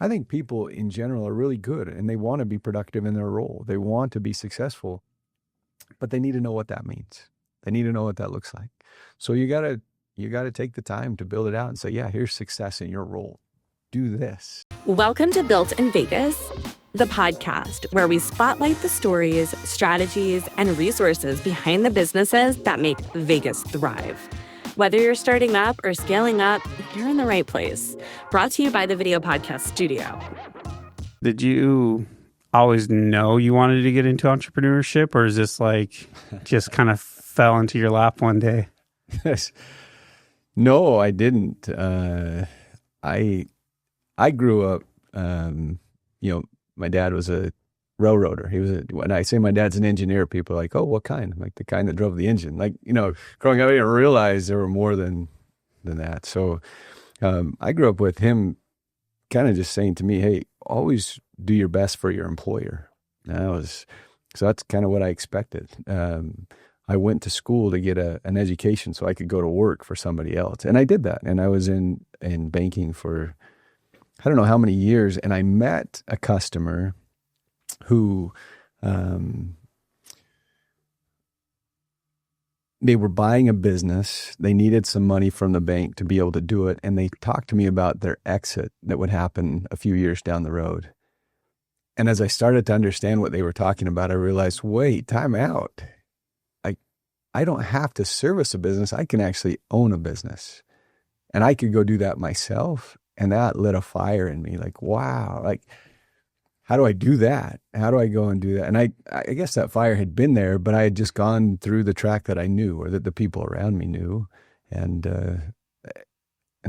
I think people in general are really good and they want to be productive in their role. They want to be successful, but they need to know what that means. They need to know what that looks like. So you gotta take the time to build it out and say, yeah, here's success in your role. Do this. Welcome to Built in Vegas, the podcast where we spotlight the stories, strategies, and resources behind the businesses that make Vegas thrive. Whether you're starting up or scaling up, you're in the right place. Brought to you by the Video Podcast Studio. Did you always know you wanted to get into entrepreneurship, or is this like just kind of fell into your lap one day? No, I didn't. I grew up, my dad was a railroader. When I say my dad's an engineer, people are like, oh, what kind? I'm like, the kind that drove the engine. Like, growing up, I didn't realize there were more than that. So I grew up with him kind of just saying to me, hey, always do your best for your employer. So that's kind of what I expected. I went to school to get an education so I could go to work for somebody else. And I did that. And I was in banking for, I don't know how many years. And I met a customer who, they were buying a business. They needed some money from the bank to be able to do it. And they talked to me about their exit that would happen a few years down the road. And as I started to understand what they were talking about, I realized, wait, time out. I don't have to service a business. I can actually own a business. And I could go do that myself. And that lit a fire in me. Like, wow, like, how do I do that? How do I go and do that? And I guess that fire had been there, but I had just gone through the track that I knew or that the people around me knew. And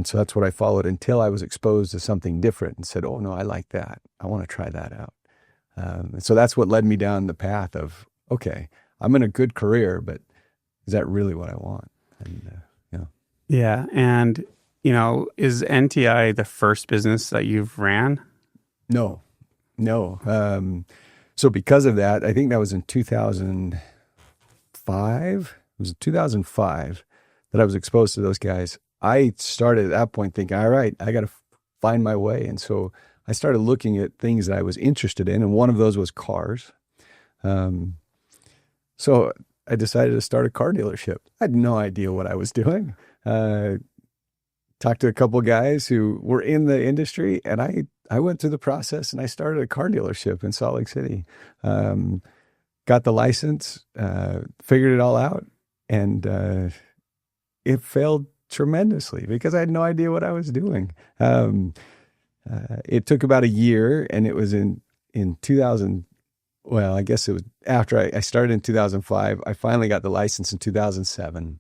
so that's what I followed until I was exposed to something different and said, oh, no, I like that. I want to try that out. And so that's what led me down the path of, okay, I'm in a good career, but is that really what I want? And, Yeah. And, is NTI the first business that you've ran? No. So because of that, I think that was in 2005. It was in 2005 that I was exposed to those guys. I started at that point thinking, all right, I got to find my way. And so I started looking at things that I was interested in. And one of those was cars. So I decided to start a car dealership. I had no idea what I was doing. Talked to a couple of guys who were in the industry, and I went through the process and I started a car dealership in Salt Lake City. Got the license, figured it all out, and it failed tremendously because I had no idea what I was doing. It took about a year, and it was in 2000. Well, I guess it was after I started in 2005. I finally got the license in 2007.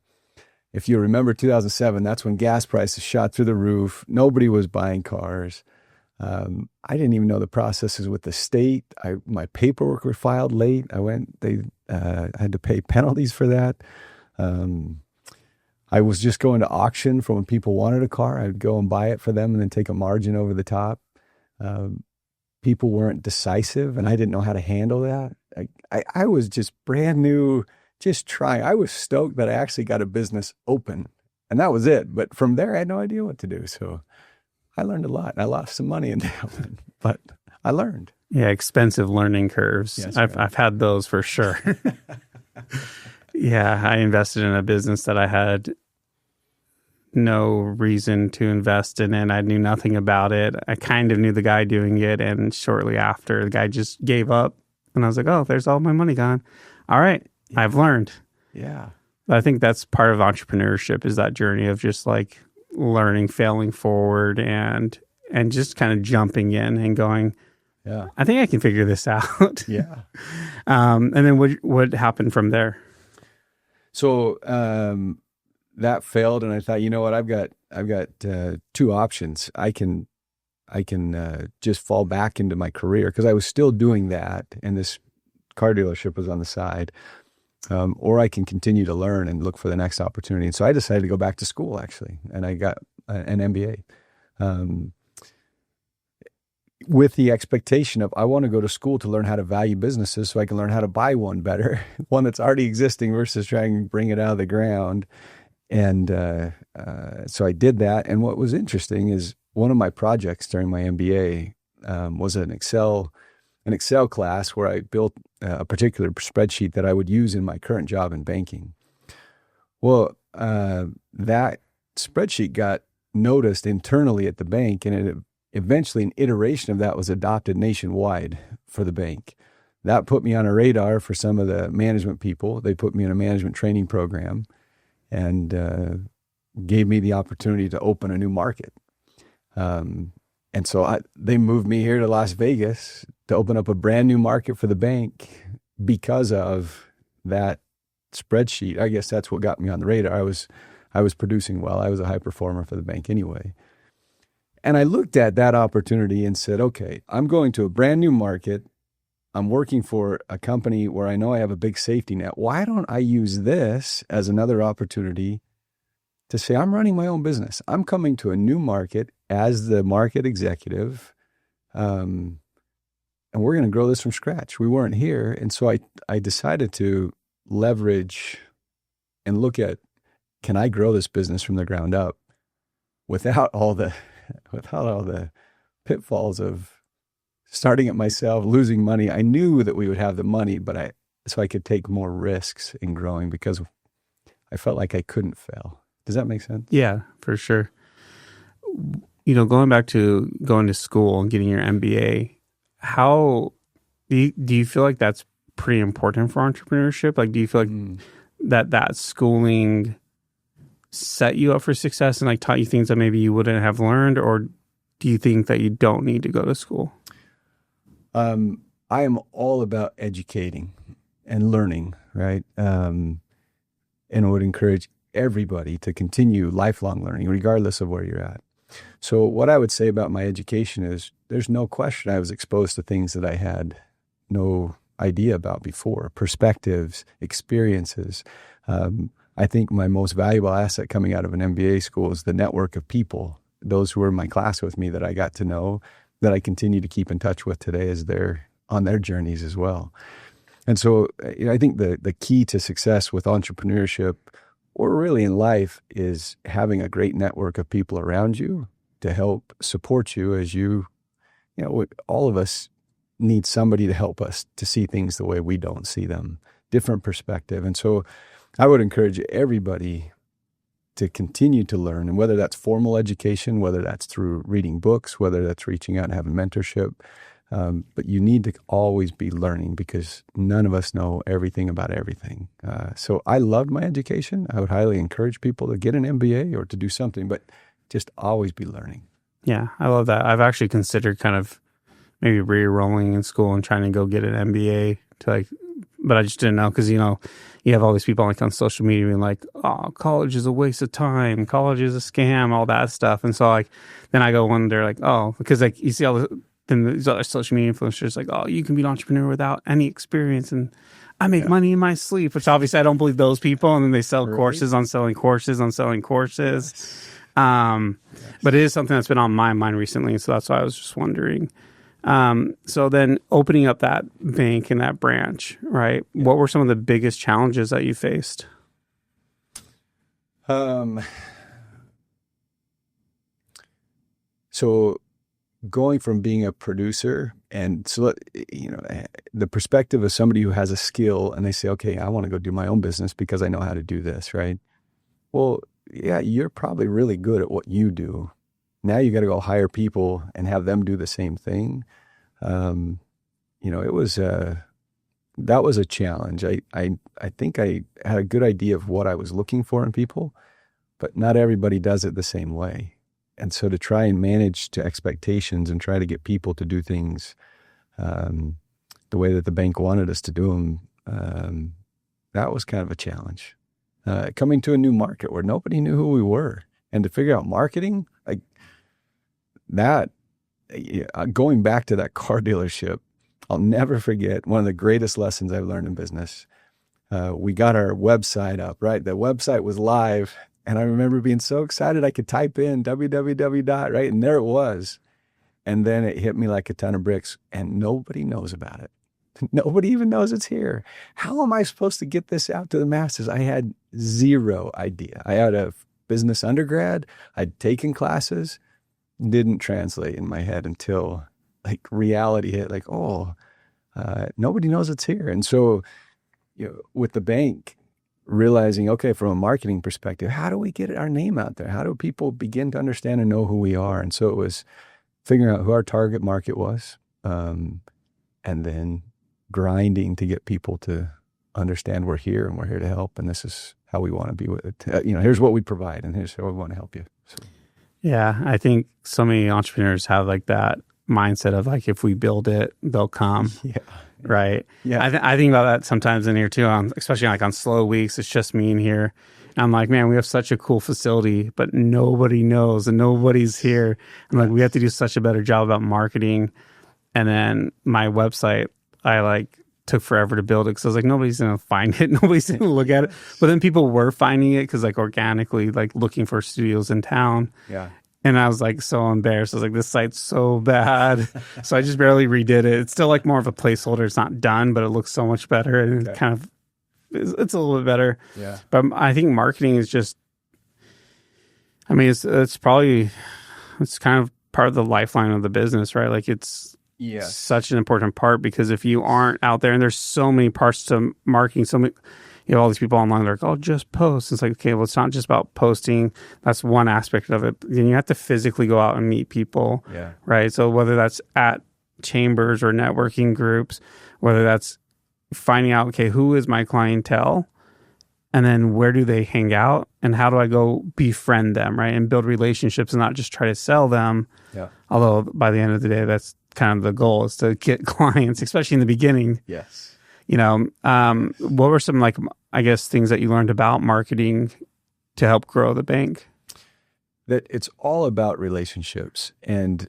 If you remember 2007, that's when gas prices shot through the roof. Nobody was buying cars. I didn't even know the processes with the state. My paperwork were filed late. I had to pay penalties for that. I was just going to auction for when people wanted a car. I'd go and buy it for them and then take a margin over the top. People weren't decisive, and I didn't know how to handle that. I was just brand new, just trying. I was stoked that I actually got a business open, and that was it. But from there, I had no idea what to do. So I learned a lot. I lost some money in that one, but I learned. Yeah, expensive learning curves. Yes, I've had those for sure. Yeah, I invested in a business that I had no reason to invest in it. I knew nothing about it. I kind of knew the guy doing it, and shortly after, the guy just gave up. And I was like, oh, there's all my money gone. All right, yeah. I've learned. Yeah. I think that's part of entrepreneurship, is that journey of just like learning, failing forward, and just kind of jumping in and going, yeah, I think I can figure this out. Yeah. And then what happened from there? So that failed, and I thought, you know what, I've got two options. I can just fall back into my career because I was still doing that, and this car dealership was on the side, or I can continue to learn and look for the next opportunity. And so I decided to go back to school, actually, and I got an MBA. With the expectation of, I want to go to school to learn how to value businesses so I can learn how to buy one better, one that's already existing versus trying to bring it out of the ground. And so I did that. And what was interesting is one of my projects during my MBA was an Excel class where I built a particular spreadsheet that I would use in my current job in banking. Well, that spreadsheet got noticed internally at the bank, and eventually an iteration of that was adopted nationwide for the bank. That put me on a radar for some of the management people. They put me in a management training program and gave me the opportunity to open a new market. And so they moved me here to Las Vegas to open up a brand new market for the bank because of that spreadsheet. I guess that's what got me on the radar. I was producing well. I was a high performer for the bank anyway. And I looked at that opportunity and said, okay, I'm going to a brand new market. I'm working for a company where I know I have a big safety net. Why don't I use this as another opportunity to say, I'm running my own business. I'm coming to a new market as the market executive, and we're going to grow this from scratch. We weren't here. And so I decided to leverage and look at, can I grow this business from the ground up without all the pitfalls of starting it myself, losing money. I knew that we would have the money, so I could take more risks in growing because I felt like I couldn't fail. Does that make sense? Yeah, for sure. Going back to going to school and getting your MBA, how do you feel like that's pretty important for entrepreneurship? Like, do you feel like that schooling set you up for success and like taught you things that maybe you wouldn't have learned, or do you think that you don't need to go to school? I am all about educating and learning, right? And I would encourage everybody to continue lifelong learning, regardless of where you're at. So what I would say about my education is there's no question I was exposed to things that I had no idea about before, perspectives, experiences. I think my most valuable asset coming out of an MBA school is the network of people, those who were in my class with me that I got to know, that I continue to keep in touch with today as they're on their journeys as well. And so I think the key to success with entrepreneurship or really in life is having a great network of people around you to help support you as all of us need somebody to help us to see things the way we don't see them, different perspective. And so I would encourage everybody to continue to learn, and whether that's formal education, whether that's through reading books, whether that's reaching out and having mentorship, but you need to always be learning because none of us know everything about everything. So I loved my education. I would highly encourage people to get an MBA or to do something, but just always be learning. Yeah, I love that. I've actually considered kind of maybe re-enrolling in school and trying to go get an MBA but I just didn't know because, you have all these people on social media being like, oh, college is a waste of time. College is a scam, all that stuff. And so then I go wonder because you see all these other social media influencers like, oh, you can be an entrepreneur without any experience. And I make money in my sleep, which obviously I don't believe those people. And then they sell courses on selling courses on selling courses. Yes. But it is something that's been on my mind recently. So that's why I was just wondering. So then opening up that bank and that branch, right? Yeah. What were some of the biggest challenges that you faced? So going from being a producer and the perspective of somebody who has a skill and they say, okay, I want to go do my own business because I know how to do this, right? Well, yeah, you're probably really good at what you do. Now you got to go hire people and have them do the same thing. That was a challenge. I think I had a good idea of what I was looking for in people, but not everybody does it the same way. And so to try and manage to expectations and try to get people to do things the way that the bank wanted us to do them, that was kind of a challenge. Coming to a new market where nobody knew who we were, and to figure out marketing, like that, going back to that car dealership, I'll never forget one of the greatest lessons I've learned in business. We got our website up, right? The website was live, and I remember being so excited I could type in www. Right? And there it was. And then it hit me like a ton of bricks, and nobody knows about it. Nobody even knows it's here. How am I supposed to get this out to the masses? I had zero idea. I had a business undergrad. I'd taken classes, didn't translate in my head until like reality hit, like, nobody knows it's here. And so, with the bank, realizing, okay, from a marketing perspective, how do we get our name out there? How do people begin to understand and know who we are? And so it was figuring out who our target market was, and then grinding to get people to understand we're here and we're here to help. And this is how we want to be with it. Here's what we provide and here's how we want to help you. So. Yeah, I think so many entrepreneurs have like that mindset of like, if we build it, they'll come. Yeah. Right. Yeah. I think about that sometimes in here too, especially like on slow weeks. It's just me in here. And I'm like, man, we have such a cool facility, but nobody knows and nobody's here. And like, we have to do such a better job about marketing. And then my website, I like took forever to build it because I was like, nobody's going to find it. Nobody's going to look at it. But then people were finding it because like organically, like looking for studios in town. Yeah. And I was like so embarrassed. I was like, this site's so bad. So I just barely redid it. It's still like more of a placeholder. It's not done, but it looks so much better. And it kind of, it's a little bit better. Yeah. But I think marketing is just, I mean, it's probably, it's kind of part of the lifeline of the business, right? Like it's such an important part because if you aren't out there, and there's so many parts to marketing, so many, you have all these people online, they're like, oh, just post. It's like, okay, well, it's not just about posting. That's one aspect of it. Then you have to physically go out and meet people, right? So whether that's at chambers or networking groups, whether that's finding out, okay, who is my clientele? And then where do they hang out? And how do I go befriend them, right? And build relationships and not just try to sell them. Yeah. Although by the end of the day, that's kind of the goal, is to get clients, especially in the beginning. Yes. What were some, like, I guess, things that you learned about marketing to help grow the bank? That it's all about relationships. And,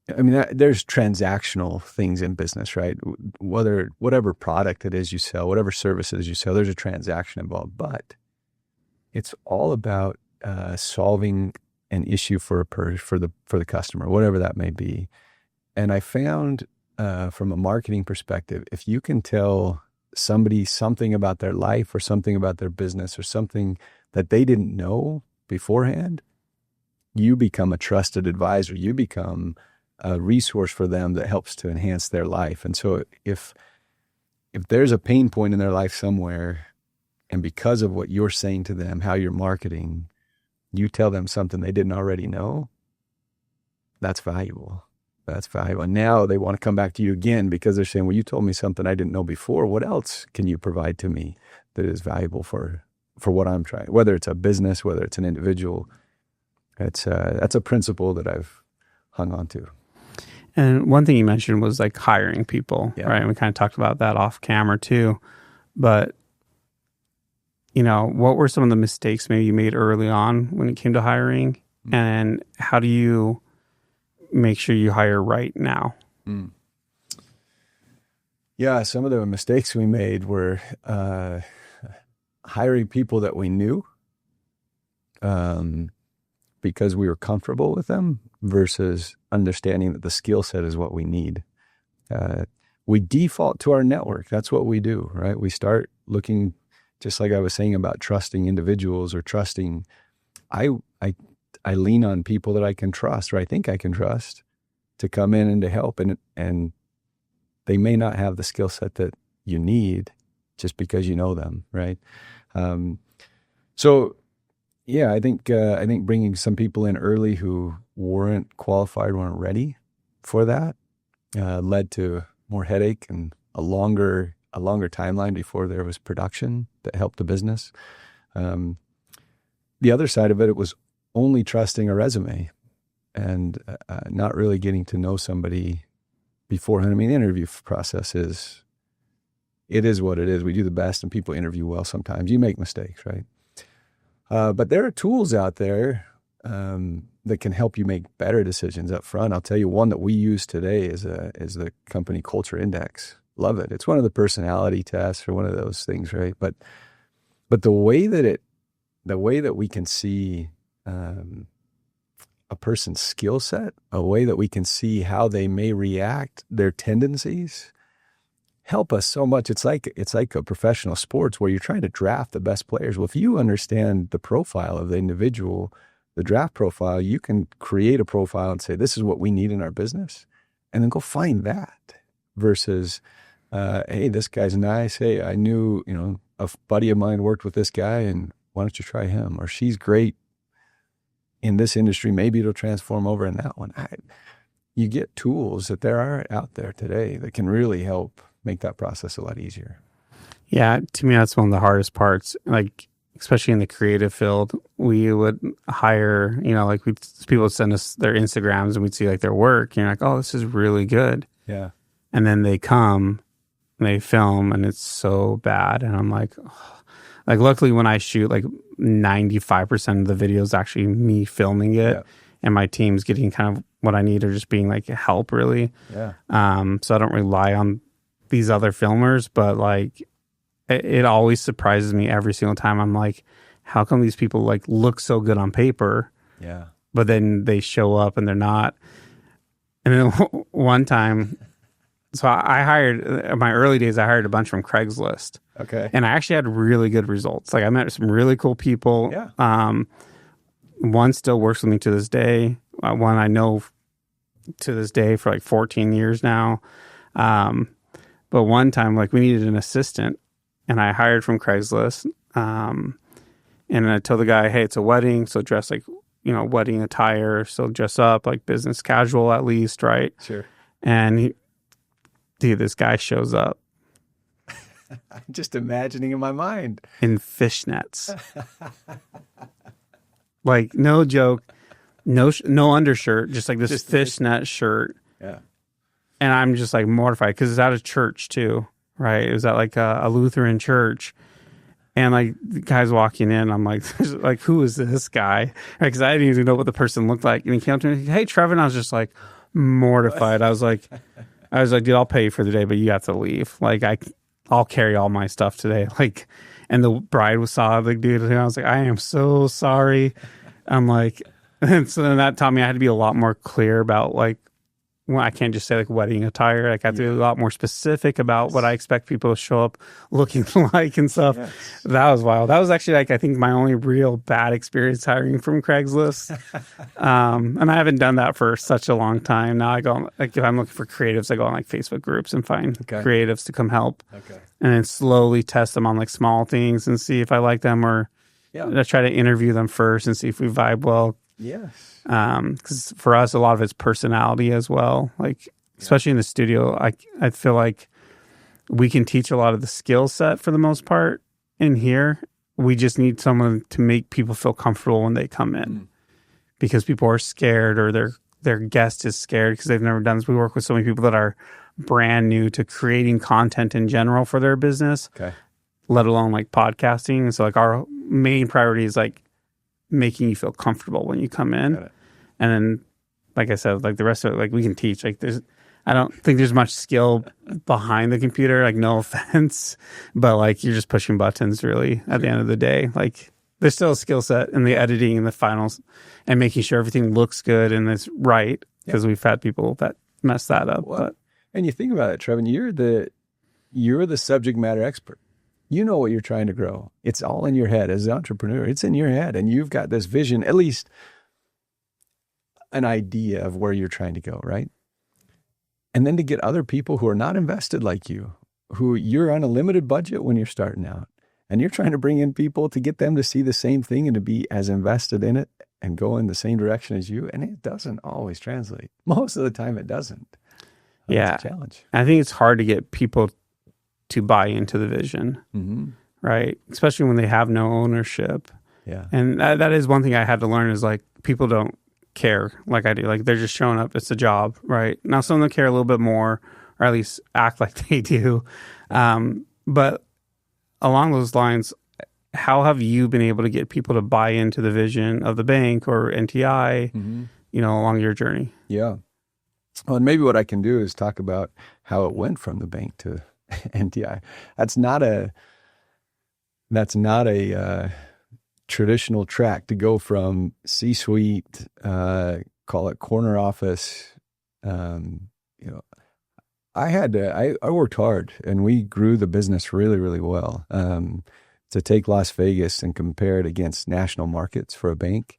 there's transactional things in business, right? Whatever product it is you sell, whatever services you sell, there's a transaction involved, but it's all about, solving an issue for the customer, whatever that may be. And I found, from a marketing perspective, if you can tell somebody something about their life or something about their business or something that they didn't know beforehand, you become a trusted advisor. You become a resource for them that helps to enhance their life. And so if there's a pain point in their life somewhere, and because of what you're saying to them, how you're marketing, you tell them something they didn't already know, that's valuable. That's valuable. And now they want to come back to you again because they're saying, well, you told me something I didn't know before. What else can you provide to me that is valuable for what I'm trying, whether it's a business, whether it's an individual. That's a principle that I've hung on to. And one thing you mentioned was like hiring people, right? And we kind of talked about that off camera too. But, what were some of the mistakes maybe you made early on when it came to hiring? Mm. And how do you make sure you hire right now? Mm. Yeah, some of the mistakes we made were hiring people that we knew because we were comfortable with them versus understanding that the skill set is what we need. We default to our network. That's what we do, right? We start looking, just like I was saying about trusting individuals or trusting, I lean on people that I can trust, or I think I can trust, to come in and to help. And they may not have the skill set that you need just because you know them, right? So yeah, I think bringing some people in early who weren't qualified, weren't ready for that, led to more headache and a longer timeline before there was production that helped the business. The other side of it was only trusting a resume and not really getting to know somebody beforehand. I mean, the interview process is what it is. We do the best and people interview well sometimes. You make mistakes, right? But there are tools out there that can help you make better decisions up front. I'll tell you one that we use today is the company Culture Index. Love it. It's one of the personality tests or one of those things, right? But the way that we can see a person's skill set, a way that we can see how they may react, their tendencies, help us so much. It's like a professional sports where you're trying to draft the best players. Well, if you understand the profile of the individual, the draft profile, you can create a profile and say, this is what we need in our business, and then go find that versus, hey, this guy's nice. Hey, I knew, a buddy of mine worked with this guy, and why don't you try him? Or she's great in this industry. Maybe it'll transform over in that one. You get tools that there are out there today that can really help make that process a lot easier. Yeah, to me, that's one of the hardest parts. Like, especially in the creative field, we would hire, people would send us their Instagrams and we'd see like their work. And you're like, oh, this is really good. Yeah. And then they come, and they film, and it's so bad. And I'm like, oh. Like, luckily when I shoot, like 95% of the video is actually me filming it. Yeah. And my team's getting kind of what I need, or just being like help, really. Yeah. So I don't rely on these other filmers, but like it always surprises me every single time. I'm like, how come these people like look so good on paper? Yeah. But then they show up and they're not. And then one time, so I hired, in my early days, I hired a bunch from Craigslist. Okay. And I actually had really good results. Like, I met some really cool people. Yeah. One still works with me to this day. One I know to this day for like 14 years now. But one time, like, we needed an assistant, and I hired from Craigslist. And I told the guy, hey, it's a wedding, so dress like, wedding attire, so dress up like business casual at least, right? Sure. And this guy shows up. I'm just imagining in my mind. In fishnets. Like, no joke, no undershirt, just like this fishnet shirt. Yeah. And I'm just like mortified because it's at a church too, right? It was at like a Lutheran church. And like the guy's walking in, I'm like, who is this guy? Because I didn't even know what the person looked like. And he came up to me, hey, Trevor. And I was just like mortified. I was like, dude, I'll pay you for the day, but you have to leave. Like, I'll carry all my stuff today. Like, and the bride saw the dude, and I was like, I am so sorry. I'm like, and so then that taught me I had to be a lot more clear about like, well, I can't just say like wedding attire. Like, I have to be a lot more specific about what I expect people to show up looking like and stuff. Yes. That was wild. That was actually like, I think my only real bad experience hiring from Craigslist. And I haven't done that for such a long time. Now I go, like, if I'm looking for creatives, I go on like Facebook groups and find creatives to come help. Okay. And then slowly test them on like small things and see if I like them, or I try to interview them first and see if we vibe well. Yes. Because for us, a lot of it's personality as well. Like, especially in the studio, I feel like we can teach a lot of the skill set for the most part in here. We just need someone to make people feel comfortable when they come in, because people are scared, or their guest is scared because they've never done this. We work with so many people that are brand new to creating content in general for their business, let alone like podcasting. And so like our main priority is like making you feel comfortable when you come in. And then, like I said, like the rest of it, like we can teach. Like I don't think there's much skill behind the computer, like no offense, but like you're just pushing buttons really at the end of the day. Like there's still a skill set in the editing and the finals and making sure everything looks good and is right, because we've had people that mess that up. Well, and you think about it, Trevin, you're the subject matter expert. You know what you're trying to grow. It's all in your head as an entrepreneur. It's in your head, and you've got this vision, at least an idea of where you're trying to go, right? And then to get other people who are not invested like you, who you're on a limited budget when you're starting out, and you're trying to bring in people to get them to see the same thing and to be as invested in it and go in the same direction as you. And it doesn't always translate. Most of the time it doesn't. It's a challenge. I think it's hard to get people to buy into the vision, right? Especially when they have no ownership. Yeah. And that is one thing I had to learn, is like, people don't care like I do. Like, they're just showing up. It's a job, right? Now, some of them care a little bit more, or at least act like they do. But along those lines, how have you been able to get people to buy into the vision of the bank or NTI, along your journey? Yeah. Well, and maybe what I can do is talk about how it went from the bank to NTI. That's not a traditional track to go from C-suite, call it corner office. I worked hard, and we grew the business really, really well. To take Las Vegas and compare it against national markets for a bank,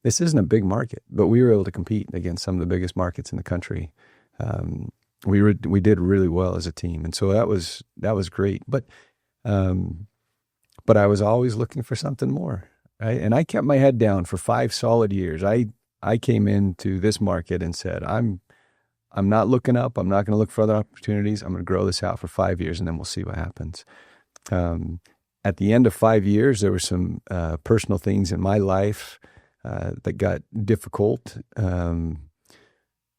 this isn't a big market, but we were able to compete against some of the biggest markets in the country. We did really well as a team, and so that was great. But I was always looking for something more, right? And I kept my head down for 5 solid years. I came into this market and said, I'm not looking up. I'm not going to look for other opportunities. I'm going to grow this out for 5 years, and then we'll see what happens. At the end of 5 years, there were some personal things in my life that got difficult.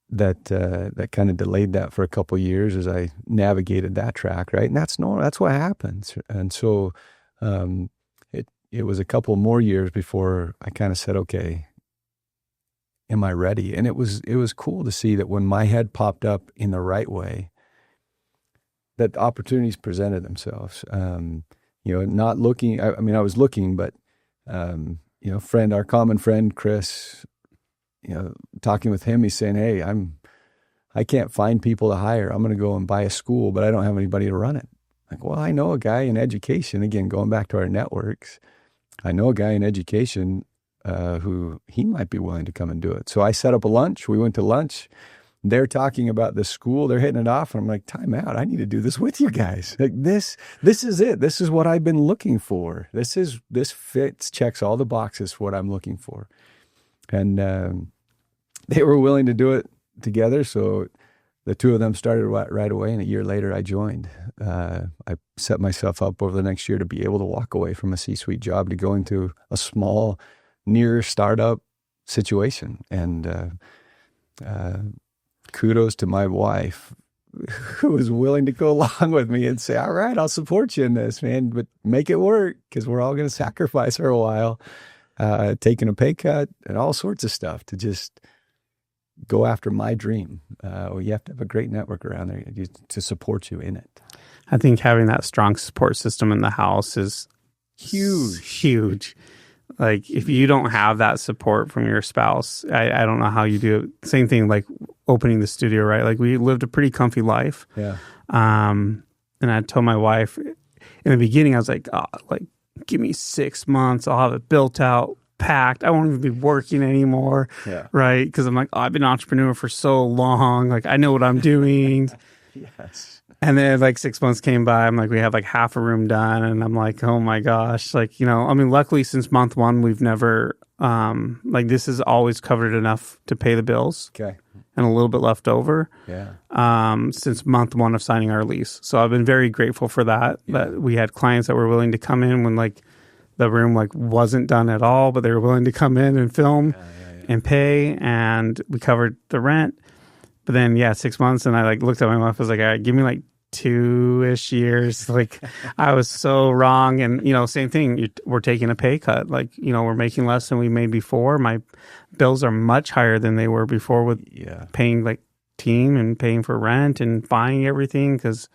That kind of delayed that for a couple of years as I navigated that track, right? And that's normal. That's what happens. And so it was a couple more years before I kind of said, okay, am I ready? And it was cool to see that when my head popped up in the right way, that opportunities presented themselves. Not looking. I mean, I was looking, but our common friend Chris, talking with him, he's saying, "Hey, I can't find people to hire. I'm going to go and buy a school, but I don't have anybody to run it." Like, well, I know a guy in education. Again, going back to our networks, I know a guy in education who he might be willing to come and do it. So I set up a lunch. We went to lunch. They're talking about the school. They're hitting it off. And I'm like, time out. I need to do this with you guys. Like this is it. This is what I've been looking for. This checks all the boxes for what I'm looking for. And they were willing to do it together. So the two of them started right away. And a year later, I joined. I set myself up over the next year to be able to walk away from a C-suite job to go into a small, near startup situation. And kudos to my wife, who was willing to go along with me and say, all right, I'll support you in this, man, but make it work, because we're all going to sacrifice for a while, taking a pay cut and all sorts of stuff to just go after my dream. You have to have a great network around there to support you in it. I think having that strong support system in the house is huge. Like, if you don't have that support from your spouse, I don't know how you do it. Same thing, like opening the studio, right? Like, we lived a pretty comfy life. Yeah. And I told my wife in the beginning, I was like, give me 6 months. I'll have it built out, packed. I won't even be working anymore. Yeah. Right. Because I'm like, I've been an entrepreneur for so long. Like, I know what I'm doing. Yes. And then 6 months came by. I'm like, we have half a room done. And I'm like, oh my gosh. Luckily since month one, we've never, this has always covered enough to pay the bills. Okay. And a little bit left over. Yeah. Since month one of signing our lease. So I've been very grateful for that. Yeah. That we had clients that were willing to come in when the room wasn't done at all, but they were willing to come in and film and pay. And we covered the rent. But then, 6 months, and I looked at my wife, I was like, all right, give me 2-ish years. I was so wrong. And, same thing, we're taking a pay cut. We're making less than we made before. My bills are much higher than they were before with paying team and paying for rent and buying everything, because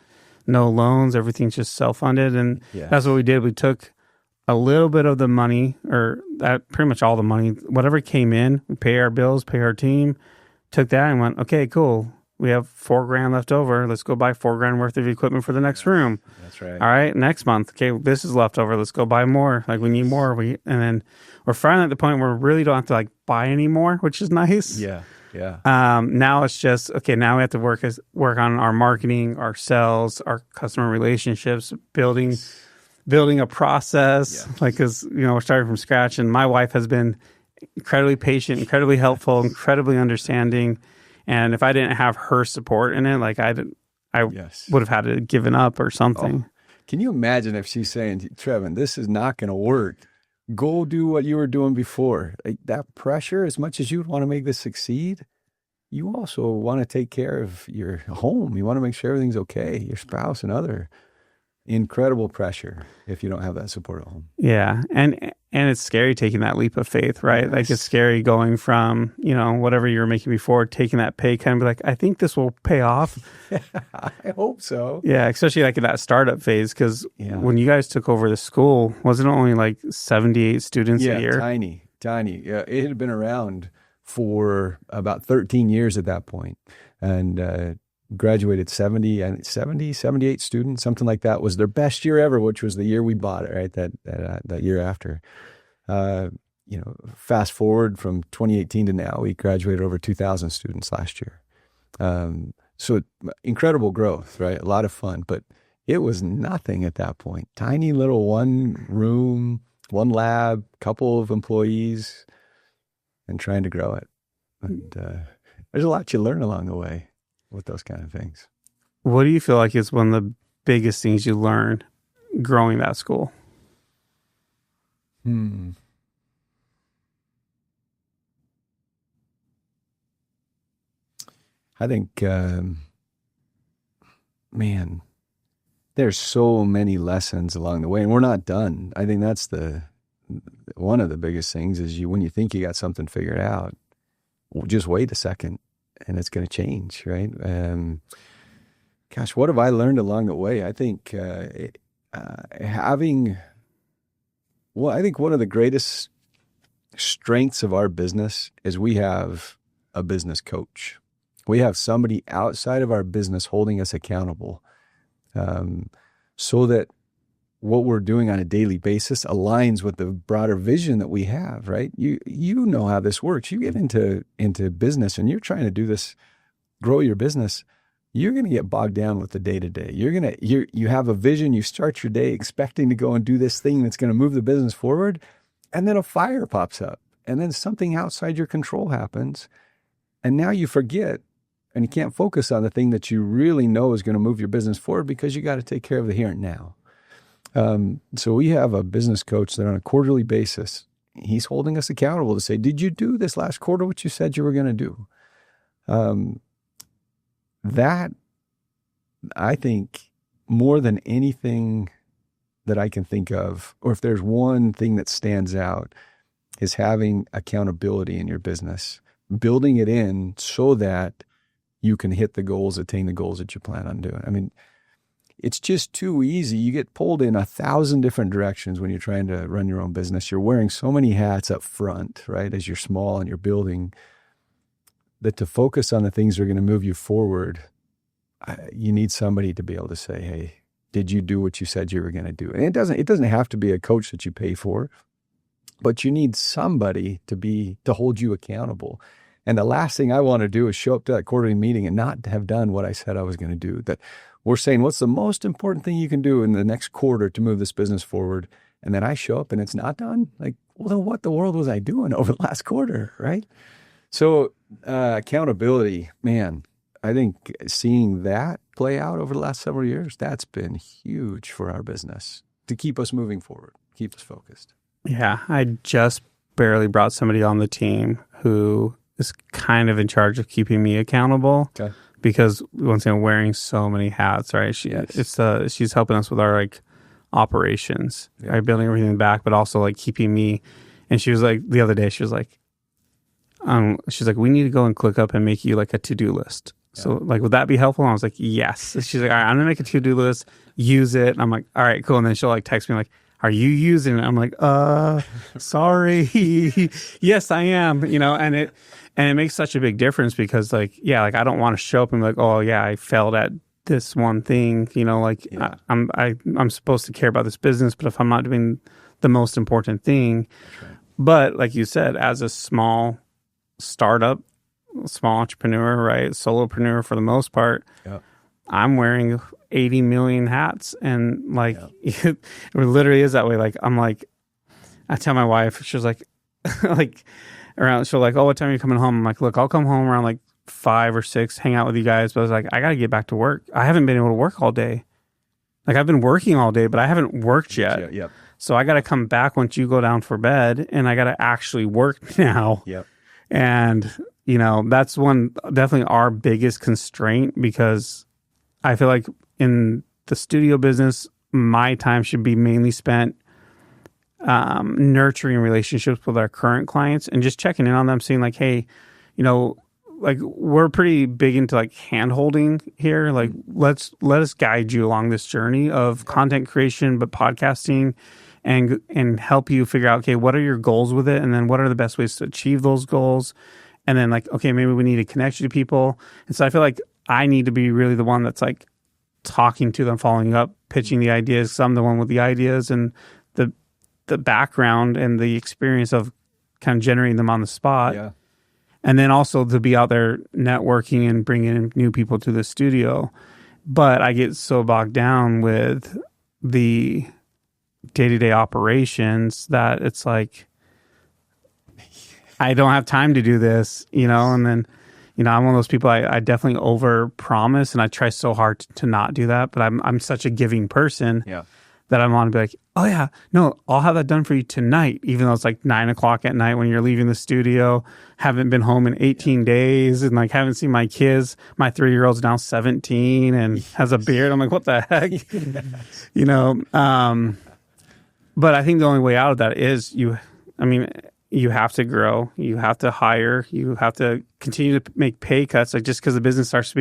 no loans, everything's just self-funded. And that's what we did. We took a little bit of the money, or that pretty much all the money, whatever came in, we pay our bills, pay our team, took that and went, okay, cool. We have $4,000 left over. Let's go buy $4,000 worth of equipment for the next room. That's right. All right. Next month. Okay. This is left over. Let's go buy more. We need more. And then we're finally at the point where we really don't have to buy any more, which is nice. Yeah. Yeah. Now it's just, okay, now we have to work on our marketing, our sales, our customer relationships, building a process, because, we're starting from scratch. And my wife has been incredibly patient, incredibly helpful, incredibly understanding. And if I didn't have her support in it, I would have had to given up or something. Oh. Can you imagine if she's saying, Trevin, this is not going to work. Go do what you were doing before. That pressure, as much as you want to make this succeed, you also want to take care of your home. You want to make sure everything's okay, your spouse and other. Incredible pressure if you don't have that support at home. Yeah. And it's scary taking that leap of faith, right? Yes. It's scary going from, whatever you were making before, taking that pay cut and be like, I think this will pay off. I hope so. Yeah. Especially in that startup phase. Because when you guys took over the school, wasn't it only 78 students a year? Tiny. Yeah. It had been around for about 13 years at that point. And, graduated 78 students, something like that. Was their best year ever, which was the year we bought it, right? That year after. fast forward from 2018 to now, we graduated over 2,000 students last year. So incredible growth, right? A lot of fun, but it was nothing at that point. Tiny little one room, one lab, couple of employees, and trying to grow it. And there's a lot you learn along the way with those kind of things. What do you feel like is one of the biggest things you learned growing that school? I think, there's so many lessons along the way, and we're not done. I think that's one of the biggest things is when you think you got something figured out, just wait a second and it's going to change, right? Gosh, what have I learned along the way? I think I think one of the greatest strengths of our business is we have a business coach. We have somebody outside of our business holding us accountable, so that what we're doing on a daily basis aligns with the broader vision that we have, right? You know how this works. You get into business and you're trying to do this, grow your business. You're going to get bogged down with the day-to-day. You have a vision. You start your day expecting to go and do this thing that's going to move the business forward. And then a fire pops up and then something outside your control happens. And now you forget and you can't focus on the thing that you really know is going to move your business forward because you got to take care of the here and now. So we have a business coach that on a quarterly basis, he's holding us accountable to say, did you do this last quarter what you said you were going to do? That, I think, more than anything that I can think of, or if there's one thing that stands out, is having accountability in your business, building it in so that you can hit the goals, attain the goals that you plan on doing. I mean, it's just too easy. You get pulled in 1,000 different directions when you're trying to run your own business. You're wearing so many hats up front, right? As you're small and you're building, that to focus on the things that are going to move you forward, you need somebody to be able to say, hey, did you do what you said you were going to do? And it doesn't have to be a coach that you pay for, but you need somebody to hold you accountable. And the last thing I want to do is show up to that quarterly meeting and not have done what I said I was going to do. That we're saying, what's the most important thing you can do in the next quarter to move this business forward? And then I show up and it's not done. Like, well, what the world was I doing over the last quarter, right? So accountability, man, I think seeing that play out over the last several years, that's been huge for our business to keep us moving forward, keep us focused. Yeah, I just barely brought somebody on the team who is kind of in charge of keeping me accountable. Okay. Because once again, wearing so many hats, right? She's helping us with our operations, right? Building everything back, but also keeping me. And she was like, the other day, she was like, we need to go and click up and make you a to-do list. Yeah. So would that be helpful? And I was like, yes. She's like, all right, I'm gonna make a to-do list, use it. And I'm like, all right, cool. And then she'll text me are you using it? I'm like, sorry. Yes, I am. And it makes such a big difference because I don't want to show up and be like, oh yeah, I failed at this one thing. I'm supposed to care about this business, but if I'm not doing the most important thing, right. But like you said, as a small startup, small entrepreneur, right, solopreneur for the most part, I'm wearing 80 million hats, and it literally is that way. I tell my wife, she's around, she'll oh, what time are you coming home? I'm like, look, I'll come home around 5 or 6, hang out with you guys. But I was I got to get back to work. I haven't been able to work all day. I've been working all day, but I haven't worked yet. Yep. So I got to come back once you go down for bed, and I got to actually work now. Yep. And, that's definitely our biggest constraint, because I feel like in the studio business, my time should be mainly spent nurturing relationships with our current clients and just checking in on them, seeing hey, we're pretty big into hand holding here. Let us guide you along this journey of content creation, but podcasting, and help you figure out, okay, what are your goals with it? And then what are the best ways to achieve those goals? And then okay, maybe we need to connect you to people. And so I feel like I need to be really the one that's talking to them, following up, pitching the ideas. So I'm the one with the ideas and the background and the experience of kind of generating them on the spot. Yeah. And then also to be out there networking and bringing in new people to the studio. But I get so bogged down with the day-to-day operations that it's like, I don't have time to do this, and then, I'm one of those people, I definitely over promise, and I try so hard to not do that, but I'm such a giving person that I want to be like, oh yeah, no, I'll have that done for you tonight, even though it's like 9:00 at night when you're leaving the studio, haven't been home in 18 days, and like haven't seen my kids. My 3-year-old's now 17 and has a beard. I'm like, what the heck? But I think the only way out of that is you have to grow, you have to hire, you have to continue to make pay cuts. Like just because the business starts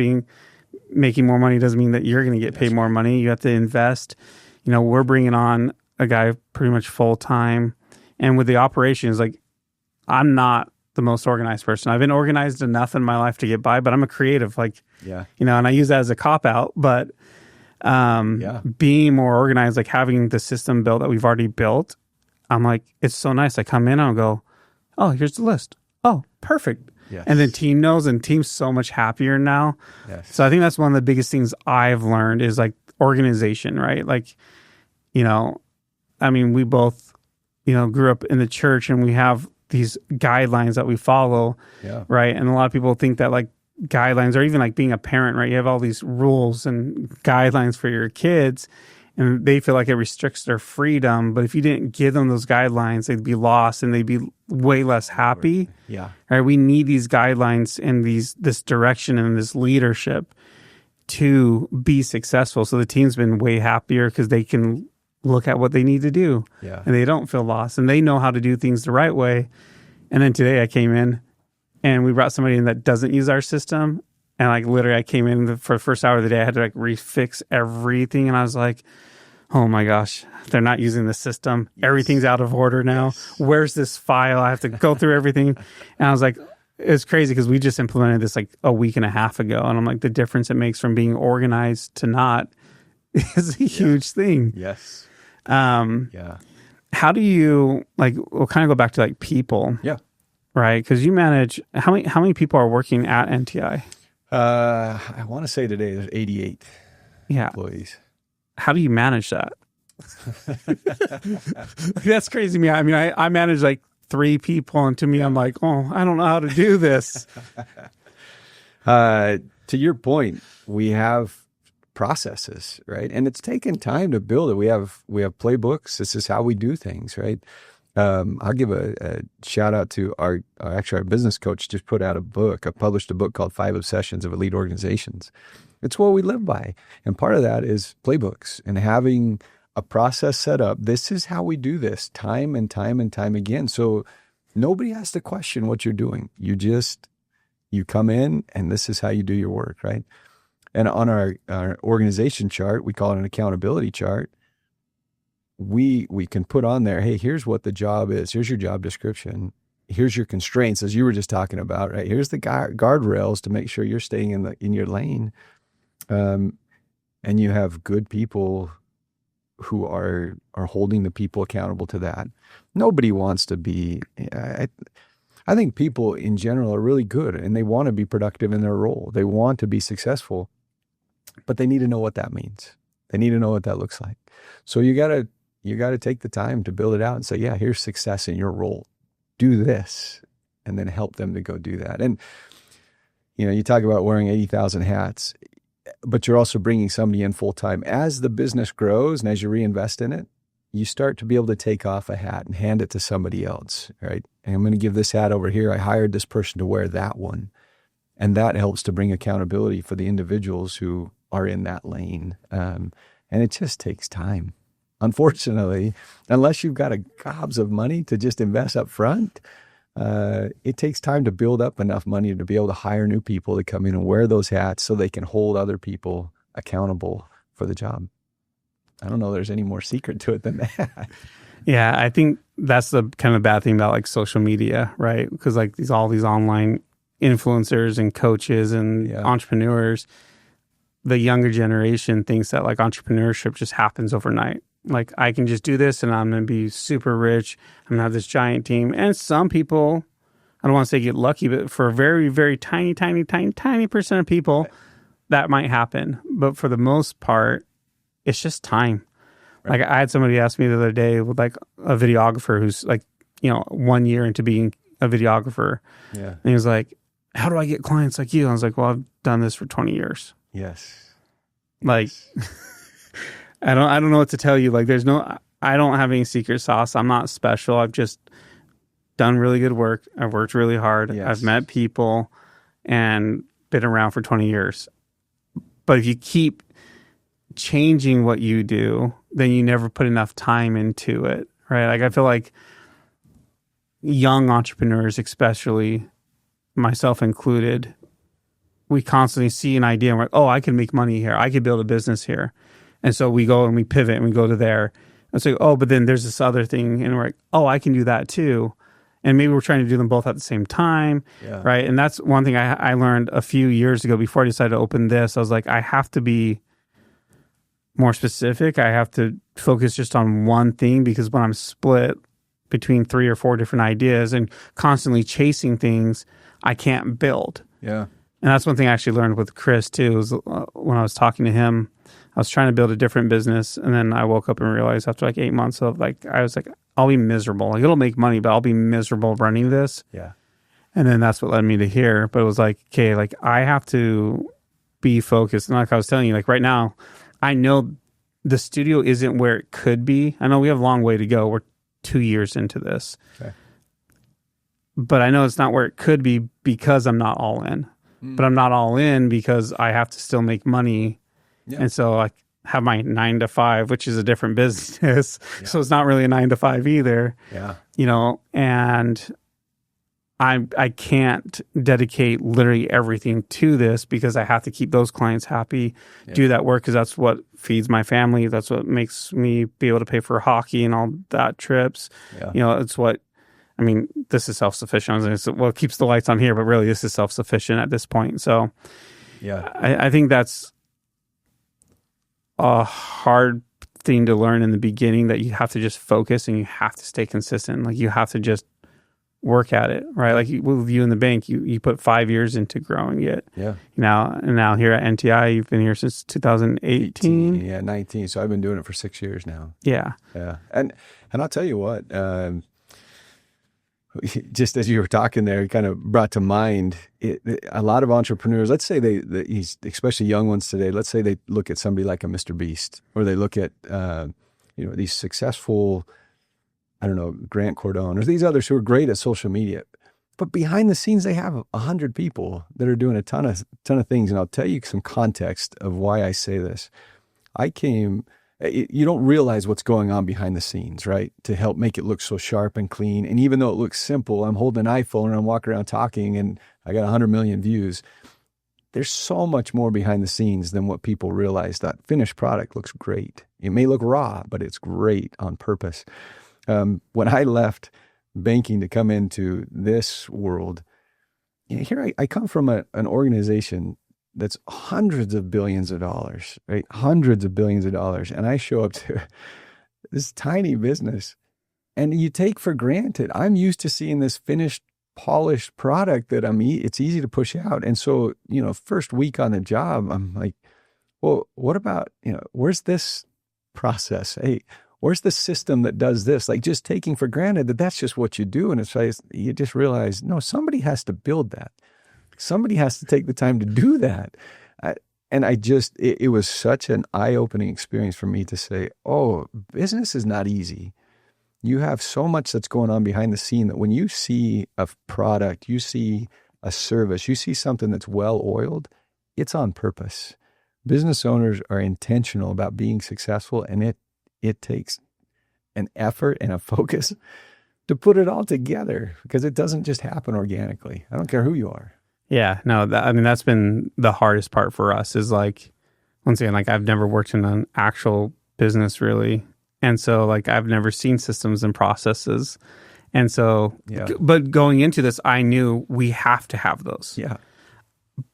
making more money doesn't mean that you're going to get paid more money. You have to invest. We're bringing on a guy pretty much full time, and with the operations, like I'm not the most organized person. I've been organized enough in my life to get by, but I'm a creative, and I use that as a cop out, but being more organized, like having the system built that we've already built, I'm like, it's so nice. I come in and I'll go, oh, here's the list. Oh, perfect. Yes. And then team knows, and team's so much happier now. Yes. So I think that's one of the biggest things I've learned is like organization, right? Like, we both, grew up in the church, and we have these guidelines that we follow, right? And a lot of people think that like guidelines, or even like being a parent, right? You have all these rules and guidelines for your kids, and they feel like it restricts their freedom. But if you didn't give them those guidelines, they'd be lost and they'd be way less happy. Yeah. Right? We need these guidelines and this direction and this leadership to be successful. So the team's been way happier because they can look at what they need to do. Yeah. And they don't feel lost, and they know how to do things the right way. And then today I came in and we brought somebody in that doesn't use our system. And like literally I came in for the first hour of the day, I had to like refix everything. And I was like, oh my gosh, they're not using the system. Yes. Everything's out of order now. Yes. Where's this file? I have to go through everything. And I was like, it's crazy because we just implemented this like a week and a half ago. And I'm like, the difference it makes from being organized to not is a huge thing. Yes. How do you we'll kind of go back to like people. Yeah. Right. Because you manage, how many people are working at NTI? I want to say today there's 88 employees. How do you manage that? That's crazy to me. I mean, I manage like 3 people, and to me, I'm like, oh, I don't know how to do this. To your point, we have processes, right? And it's taken time to build it. We have playbooks. This is how we do things, right? I'll give a shout out to our business coach just published a book called 5 Obsessions of Elite Organizations. It's what we live by. And part of that is playbooks and having a process set up. This is how we do this time and time and time again. So nobody has to question what you're doing. You come in and this is how you do your work, right? And on our organization chart, we call it an accountability chart. We can put on there, hey, here's what the job is. Here's your job description. Here's your constraints, as you were just talking about, right? Here's the guardrails to make sure you're staying in your lane. And you have good people who are holding the people accountable to that. Nobody wants to be. I think people in general are really good, and they want to be productive in their role. They want to be successful, but they need to know what that means. They need to know what that looks like. So you got to take the time to build it out and say, yeah, here's success in your role. Do this, and then help them to go do that. And, you talk about wearing 80,000 hats, but you're also bringing somebody in full time. As the business grows and as you reinvest in it, you start to be able to take off a hat and hand it to somebody else, right? And I'm going to give this hat over here. I hired this person to wear that one. And that helps to bring accountability for the individuals who are in that lane. And it just takes time. Unfortunately, unless you've got a gobs of money to just invest up front, it takes time to build up enough money to be able to hire new people to come in and wear those hats so they can hold other people accountable for the job. I don't know there's any more secret to it than that. Yeah, I think that's the kind of bad thing about like social media, right? Because like all these online influencers and coaches and entrepreneurs, the younger generation thinks that like entrepreneurship just happens overnight. Like, I can just do this and I'm going to be super rich. I'm going to have this giant team. And some people, I don't want to say get lucky, but for a very, very tiny percent of people, that might happen. But for the most part, it's just time. Right. Like, I had somebody ask me the other day with like a videographer who's like, 1 year into being a videographer. Yeah. And he was like, how do I get clients like you? I was like, well, I've done this for 20 years. Yes. Like, I don't know what to tell you. Like, I don't have any secret sauce. I'm not special. I've just done really good work. I've worked really hard. Yes. I've met people and been around for 20 years. But if you keep changing what you do, then you never put enough time into it, right? Like, I feel like young entrepreneurs, especially myself included, we constantly see an idea and we're like, oh, I can make money here. I could build a business here. And so we go and we pivot and we go to there. And so, oh, but then there's this other thing. And we're like, oh, I can do that too. And maybe we're trying to do them both at the same time, right? And that's one thing I learned a few years ago before I decided to open this. I was like, I have to be more specific. I have to focus just on one thing, because when I'm split between 3 or 4 different ideas and constantly chasing things, I can't build. Yeah. And that's one thing I actually learned with Chris too, was when I was talking to him, I was trying to build a different business. And then I woke up and realized after like 8 months of like, I was like, I'll be miserable. Like, it'll make money, but I'll be miserable running this. Yeah. And then that's what led me to here. But it was like, okay, like, I have to be focused. And like I was telling you, like, right now, I know the studio isn't where it could be. I know we have a long way to go. We're 2 years into this. Okay. But I know it's not where it could be because I'm not all in. But I'm not all in because I have to still make money. Yeah. And so I have my 9 to 5, which is a different business. Yeah. So it's not really a 9 to 5 either. Yeah. And I can't dedicate literally everything to this because I have to keep those clients happy, do that work, because that's what feeds my family. That's what makes me be able to pay for hockey and all that trips. Yeah. It's what, I mean, this is self-sufficient. It's what keeps the lights on here, but really this is self-sufficient at this point. So yeah, I think that's a hard thing to learn in the beginning, that you have to just focus and you have to stay consistent. Like, you have to just work at it, right? Like with you in the bank, you put 5 years into growing it. Yeah. Now here at NTI, you've been here since 2018. Yeah, 19. So I've been doing it for 6 years now. Yeah. Yeah. And I'll tell you what, just as you were talking there, it kind of brought to mind a lot of entrepreneurs. Let's say especially young ones today, let's say they look at somebody like a Mr. Beast, or they look at, these successful, I don't know, Grant Cardone, or these others who are great at social media. But behind the scenes, they have 100 people that are doing a ton of things. And I'll tell you some context of why I say this. You don't realize what's going on behind the scenes, right? To help make it look so sharp and clean. And even though it looks simple, I'm holding an iPhone and I'm walking around talking and I got 100 million views. There's so much more behind the scenes than what people realize. That finished product looks great. It may look raw, but it's great on purpose. When I left banking to come into this world, here I come from an organization that's hundreds of billions of dollars, right? Hundreds of billions of dollars. And I show up to this tiny business, and you take for granted. I'm used to seeing this finished, polished product that it's easy to push out. And so, first week on the job, I'm like, well, what about, where's this process? Hey, where's the system that does this? Like, just taking for granted that that's just what you do. And it's like, you just realize, no, somebody has to build that. Somebody has to take the time to do that. It was such an eye-opening experience for me to say, oh, business is not easy. You have so much that's going on behind the scene that when you see a product, you see a service, you see something that's well-oiled, it's on purpose. Business owners are intentional about being successful, and it takes an effort and a focus to put it all together, because it doesn't just happen organically. I don't care who you are. Yeah, no, that's been the hardest part for us, is like, once again, like, I've never worked in an actual business really. And so like, I've never seen systems and processes. And so, but going into this, I knew we have to have those. Yeah.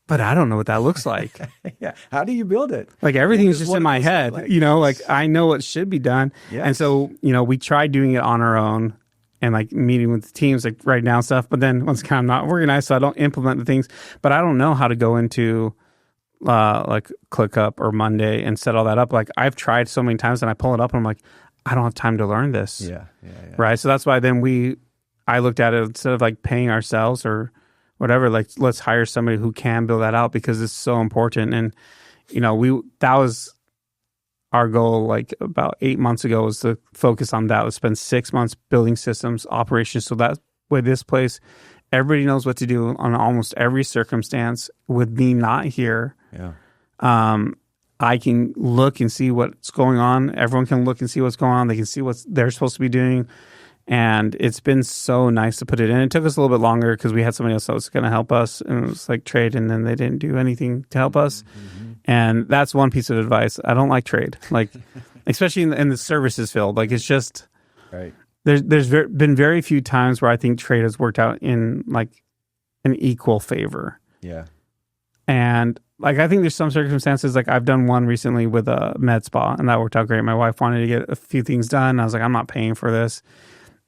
but I don't know what that looks like. Yeah. How do you build it? Like everything's just in my head, like I know what should be done. Yes. And so, we tried doing it on our own and like meeting with the teams, like write down stuff. But then once again, I'm not organized, so I don't implement the things, but I don't know how to go into like ClickUp or Monday and set all that up. Like I've tried so many times and I pull it up and I'm like, I don't have time to learn this. Yeah. Right. So that's why then I looked at it instead of like paying ourselves or whatever, like let's hire somebody who can build that out because it's so important. And, that was our goal like about 8 months ago, was to focus on that. Let's spend 6 months building systems, operations. So that way this place, everybody knows what to do on almost every circumstance. With me not here, I can look and see what's going on. Everyone can look and see what's going on. They can see what they're supposed to be doing. And it's been so nice to put it in. It took us a little bit longer because we had somebody else that was going to help us, and it was like trade, and then they didn't do anything to help us. Mm-hmm. And that's one piece of advice. I don't like trade, like especially in the services field. Like it's just right. There's been very few times where I think trade has worked out in like an equal favor. Yeah. And like I think there's some circumstances, like I've done one recently with a med spa, and that worked out great. My wife wanted to get a few things done. I was like, I'm not paying for this.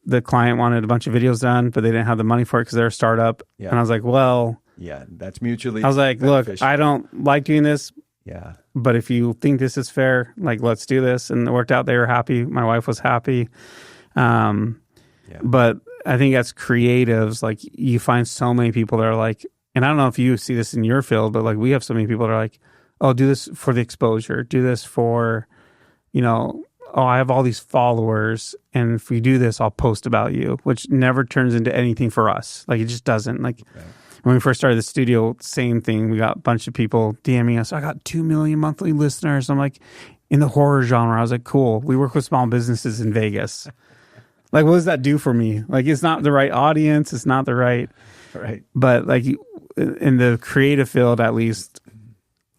The client wanted a bunch of videos done, but they didn't have the money for it because they're a startup. Yeah. And I was like, well, yeah, that's mutually. I was like, beneficial. Look, I don't like doing this. Yeah. But if you think this is fair, like, let's do this. And it worked out. They were happy. My wife was happy. But I think as creatives, like you find so many people that are like, and I don't know if you see this in your field, but like we have so many people that are like, oh, do this for the exposure, do this for, oh, I have all these followers, and if we do this, I'll post about you, which never turns into anything for us. Like, it just doesn't. Like, when we first started the studio, same thing. We got a bunch of people DMing us. I got 2 million monthly listeners. I'm like, in the horror genre. I was like, cool. We work with small businesses in Vegas. Like, what does that do for me? Like, it's not the right audience. It's not the right. Right. But, like, in the creative field, at least,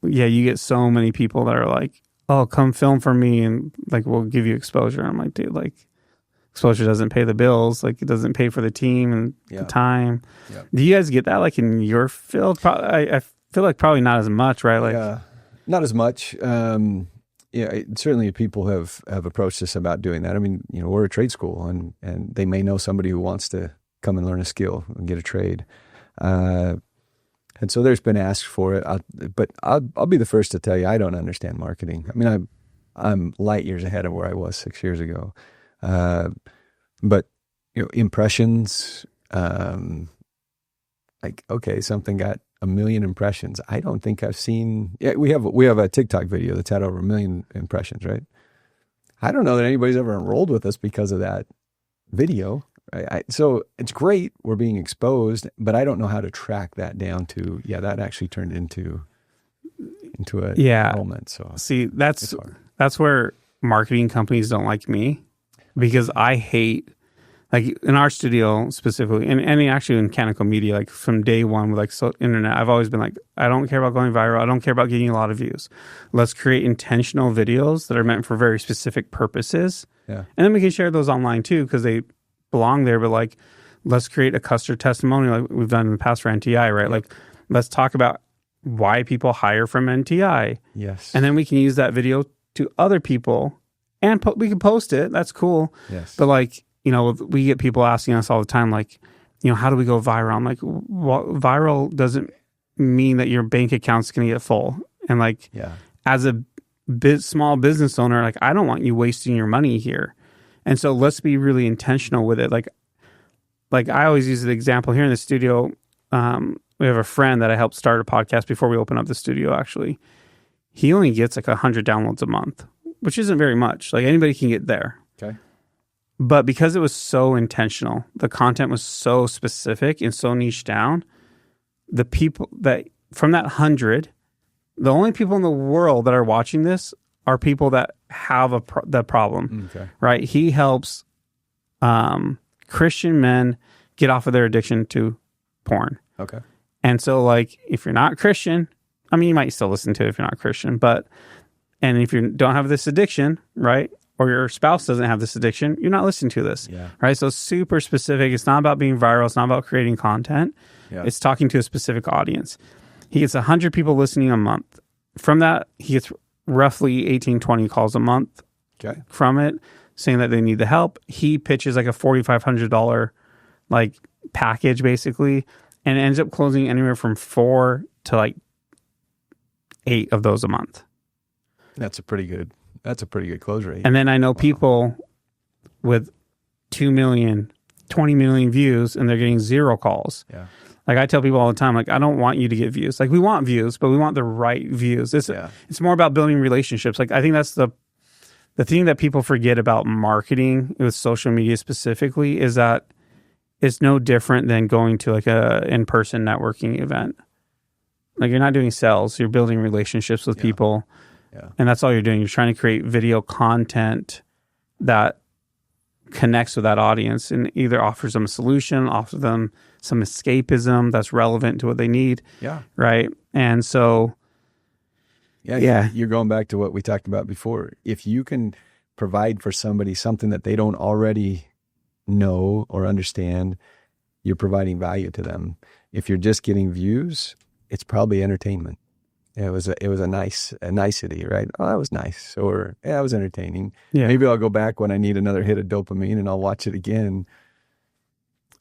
yeah, you get so many people that are like, oh, come film for me and like we'll give you exposure. I'm like, dude, like exposure doesn't pay the bills. Like it doesn't pay for the team and the time. Yep. Do you guys get that like in your field? I feel like probably not as much, right? Like, not as much. Certainly people have approached us about doing that. I mean, we're a trade school and they may know somebody who wants to come and learn a skill and get a trade. And so there's been asked for it, but I'll be the first to tell you I don't understand marketing. I mean, I'm light years ahead of where I was 6 years ago. But impressions, like okay, something got 1 million impressions. I don't think I've seen. Yeah, we have a TikTok video that's had over 1 million impressions, right? I don't know that anybody's ever enrolled with us because of that video. So it's great we're being exposed, but I don't know how to track that down to that actually turned into a enrollment. So see, that's where marketing companies don't like me, because I hate, like in our studio specifically, and actually in Canonical Media, like from day one with like internet, I've always been like, I don't care about going viral. I don't care about getting a lot of views. Let's create intentional videos that are meant for very specific purposes. Yeah. And then we can share those online too, because they belong there. But like, let's create a customer testimonial like we've done in the past for NTI, right? Yep. Like, let's talk about why people hire from NTI. Yes. And then we can use that video to other people and we can post it. That's cool. Yes. But like, we get people asking us all the time, like, how do we go viral? I'm like, viral doesn't mean that your bank account's going to get full. And like, as a small business owner, like, I don't want you wasting your money here. And so let's be really intentional with it. Like I always use the example here in the studio. We have a friend that I helped start a podcast before we open up the studio, actually. He only gets like 100 downloads a month, which isn't very much. Like anybody can get there. Okay. But because it was so intentional, the content was so specific and so niche down, the people that from that 100, the only people in the world that are watching this are people that have that problem, right? He helps Christian men get off of their addiction to porn. Okay. And so, like, if you're not Christian, I mean, you might still listen to it if you're not Christian, and if you don't have this addiction, right, or your spouse doesn't have this addiction, you're not listening to this, right? So super specific. It's not about being viral. It's not about creating content. Yeah. It's talking to a specific audience. He gets 100 people listening a month. From that, he gets roughly 18, 20 calls a month from it, saying that they need the help. He pitches like a $4,500 like package basically, and ends up closing anywhere from 4 to like 8 of those a month. That's a pretty good close rate. And then I know people with 2 million, 20 million views, and they're getting 0 calls. Yeah. Like I tell people all the time, like, I don't want you to get views. Like we want views, but we want the right views. It's more about building relationships. Like I think that's the thing that people forget about marketing with social media specifically is that it's no different than going to like a in-person networking event. Like you're not doing sales, you're building relationships with people. Yeah. And that's all you're doing. You're trying to create video content that connects with that audience and either offers them a solution, offers them some escapism that's relevant to what they need. Yeah. Right. And so, you're going back to what we talked about before. If you can provide for somebody something that they don't already know or understand, you're providing value to them. If you're just getting views, it's probably entertainment. It was a nicety, right? Oh, that was nice. Or that was entertaining. Yeah. Maybe I'll go back when I need another hit of dopamine and I'll watch it again.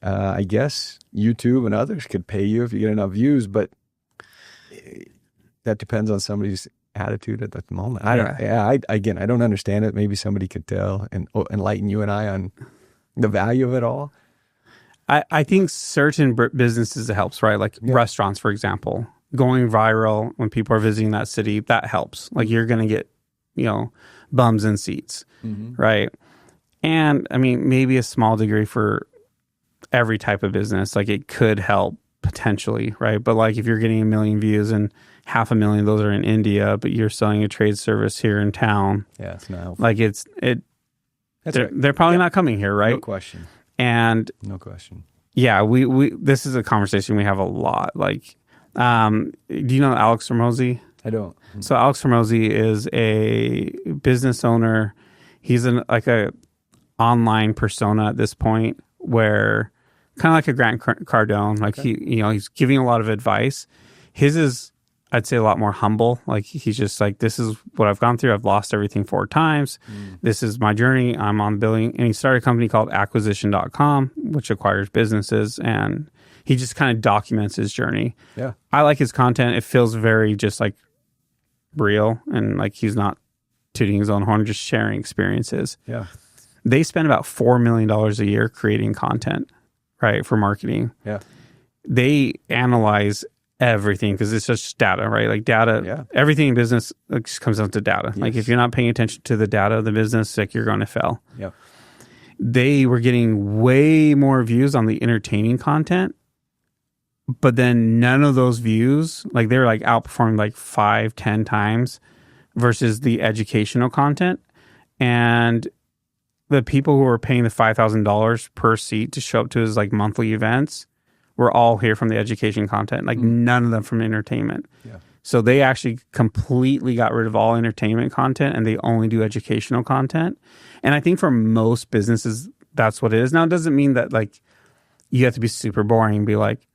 I guess YouTube and others could pay you if you get enough views, but that depends on somebody's attitude at the moment. I don't understand it. Maybe somebody could tell and enlighten you and I on the value of it all. I think certain businesses it helps, right? Like restaurants, for example, going viral when people are visiting that city, that helps. Like you're going to get, bums in seats, right? And I mean, maybe a small degree for every type of business, like it could help potentially, right? But like if you're getting 1 million views and 500,000 of those are in India, but you're selling a trade service here in town, it's not helpful. Like they're probably not coming here, right? No question. And no question. Yeah, we this is a conversation we have a lot. Like, do you know Alex Hormozi? I don't. So Alex Hormozi is a business owner. He's a online persona at this point, where kind of like a Grant Cardone. Like he's giving a lot of advice. His is, I'd say, a lot more humble. Like he's just like, this is what I've gone through. I've lost everything 4 times. This is my journey. I'm on building. And he started a company called acquisition.com, which acquires businesses. And he just kind of documents his journey. Yeah. I like his content. It feels very just like real. And like he's not tooting his own horn, just sharing experiences. Yeah. They spend about $4 million a year creating content, right, for marketing. Yeah. They analyze everything because it's just data, right? Like data, everything in business just comes down to data. Yes. Like if you're not paying attention to the data of the business, like you're going to fail. Yeah. They were getting way more views on the entertaining content, but then none of those views, like they're like outperforming like 5-10 times versus the educational content. And the people who were paying the $5,000 per seat to show up to his like monthly events were all here from the education content, like none of them from entertainment. Yeah. So they actually completely got rid of all entertainment content and they only do educational content. And I think for most businesses, that's what it is. Now, it doesn't mean that like you have to be super boring and be like,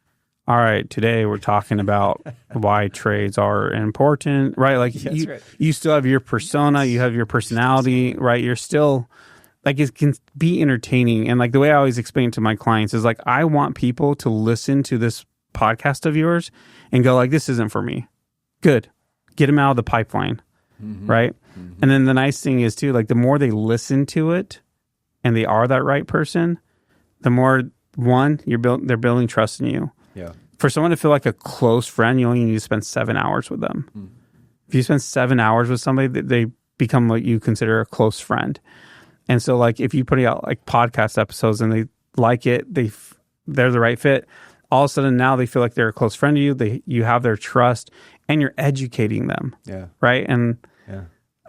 all right, today we're talking about why trades are important, right? Like you still have your persona, you have your personality, right? You're still like, it can be entertaining. And like the way I always explain to my clients is like, I want people to listen to this podcast of yours and go like, this isn't for me. Good. Get them out of the pipeline. Right. And then the nice thing is too, like the more they listen to it and they are that right person, the more they're building trust in you. Yeah. For someone to feel like a close friend, you only need to spend 7 hours with them. If you spend 7 hours with somebody, they become what you consider a close friend. And so like if you put out like podcast episodes and they like it, they're the right fit, all of a sudden now they feel like they're a close friend to you. You have their trust and you're educating them. Yeah. Right. And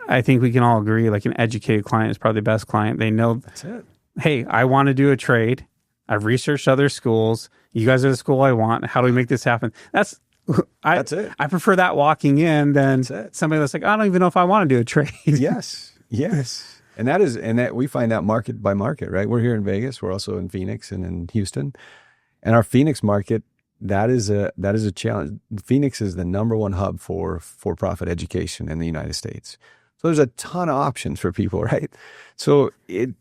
I think we can all agree like an educated client is probably the best client. They know that's it. Hey, I want to do a trade. I've researched other schools. You guys are the school I want. How do we make this happen? That's it. I prefer that walking in than somebody that's like, I don't even know if I want to do a trade. Yes. And that we find out market by market, right? We're here in Vegas. We're also in Phoenix and in Houston. And our Phoenix market that is a challenge. Phoenix is the number one hub for-profit education in the United States. So there's a ton of options for people, right? So it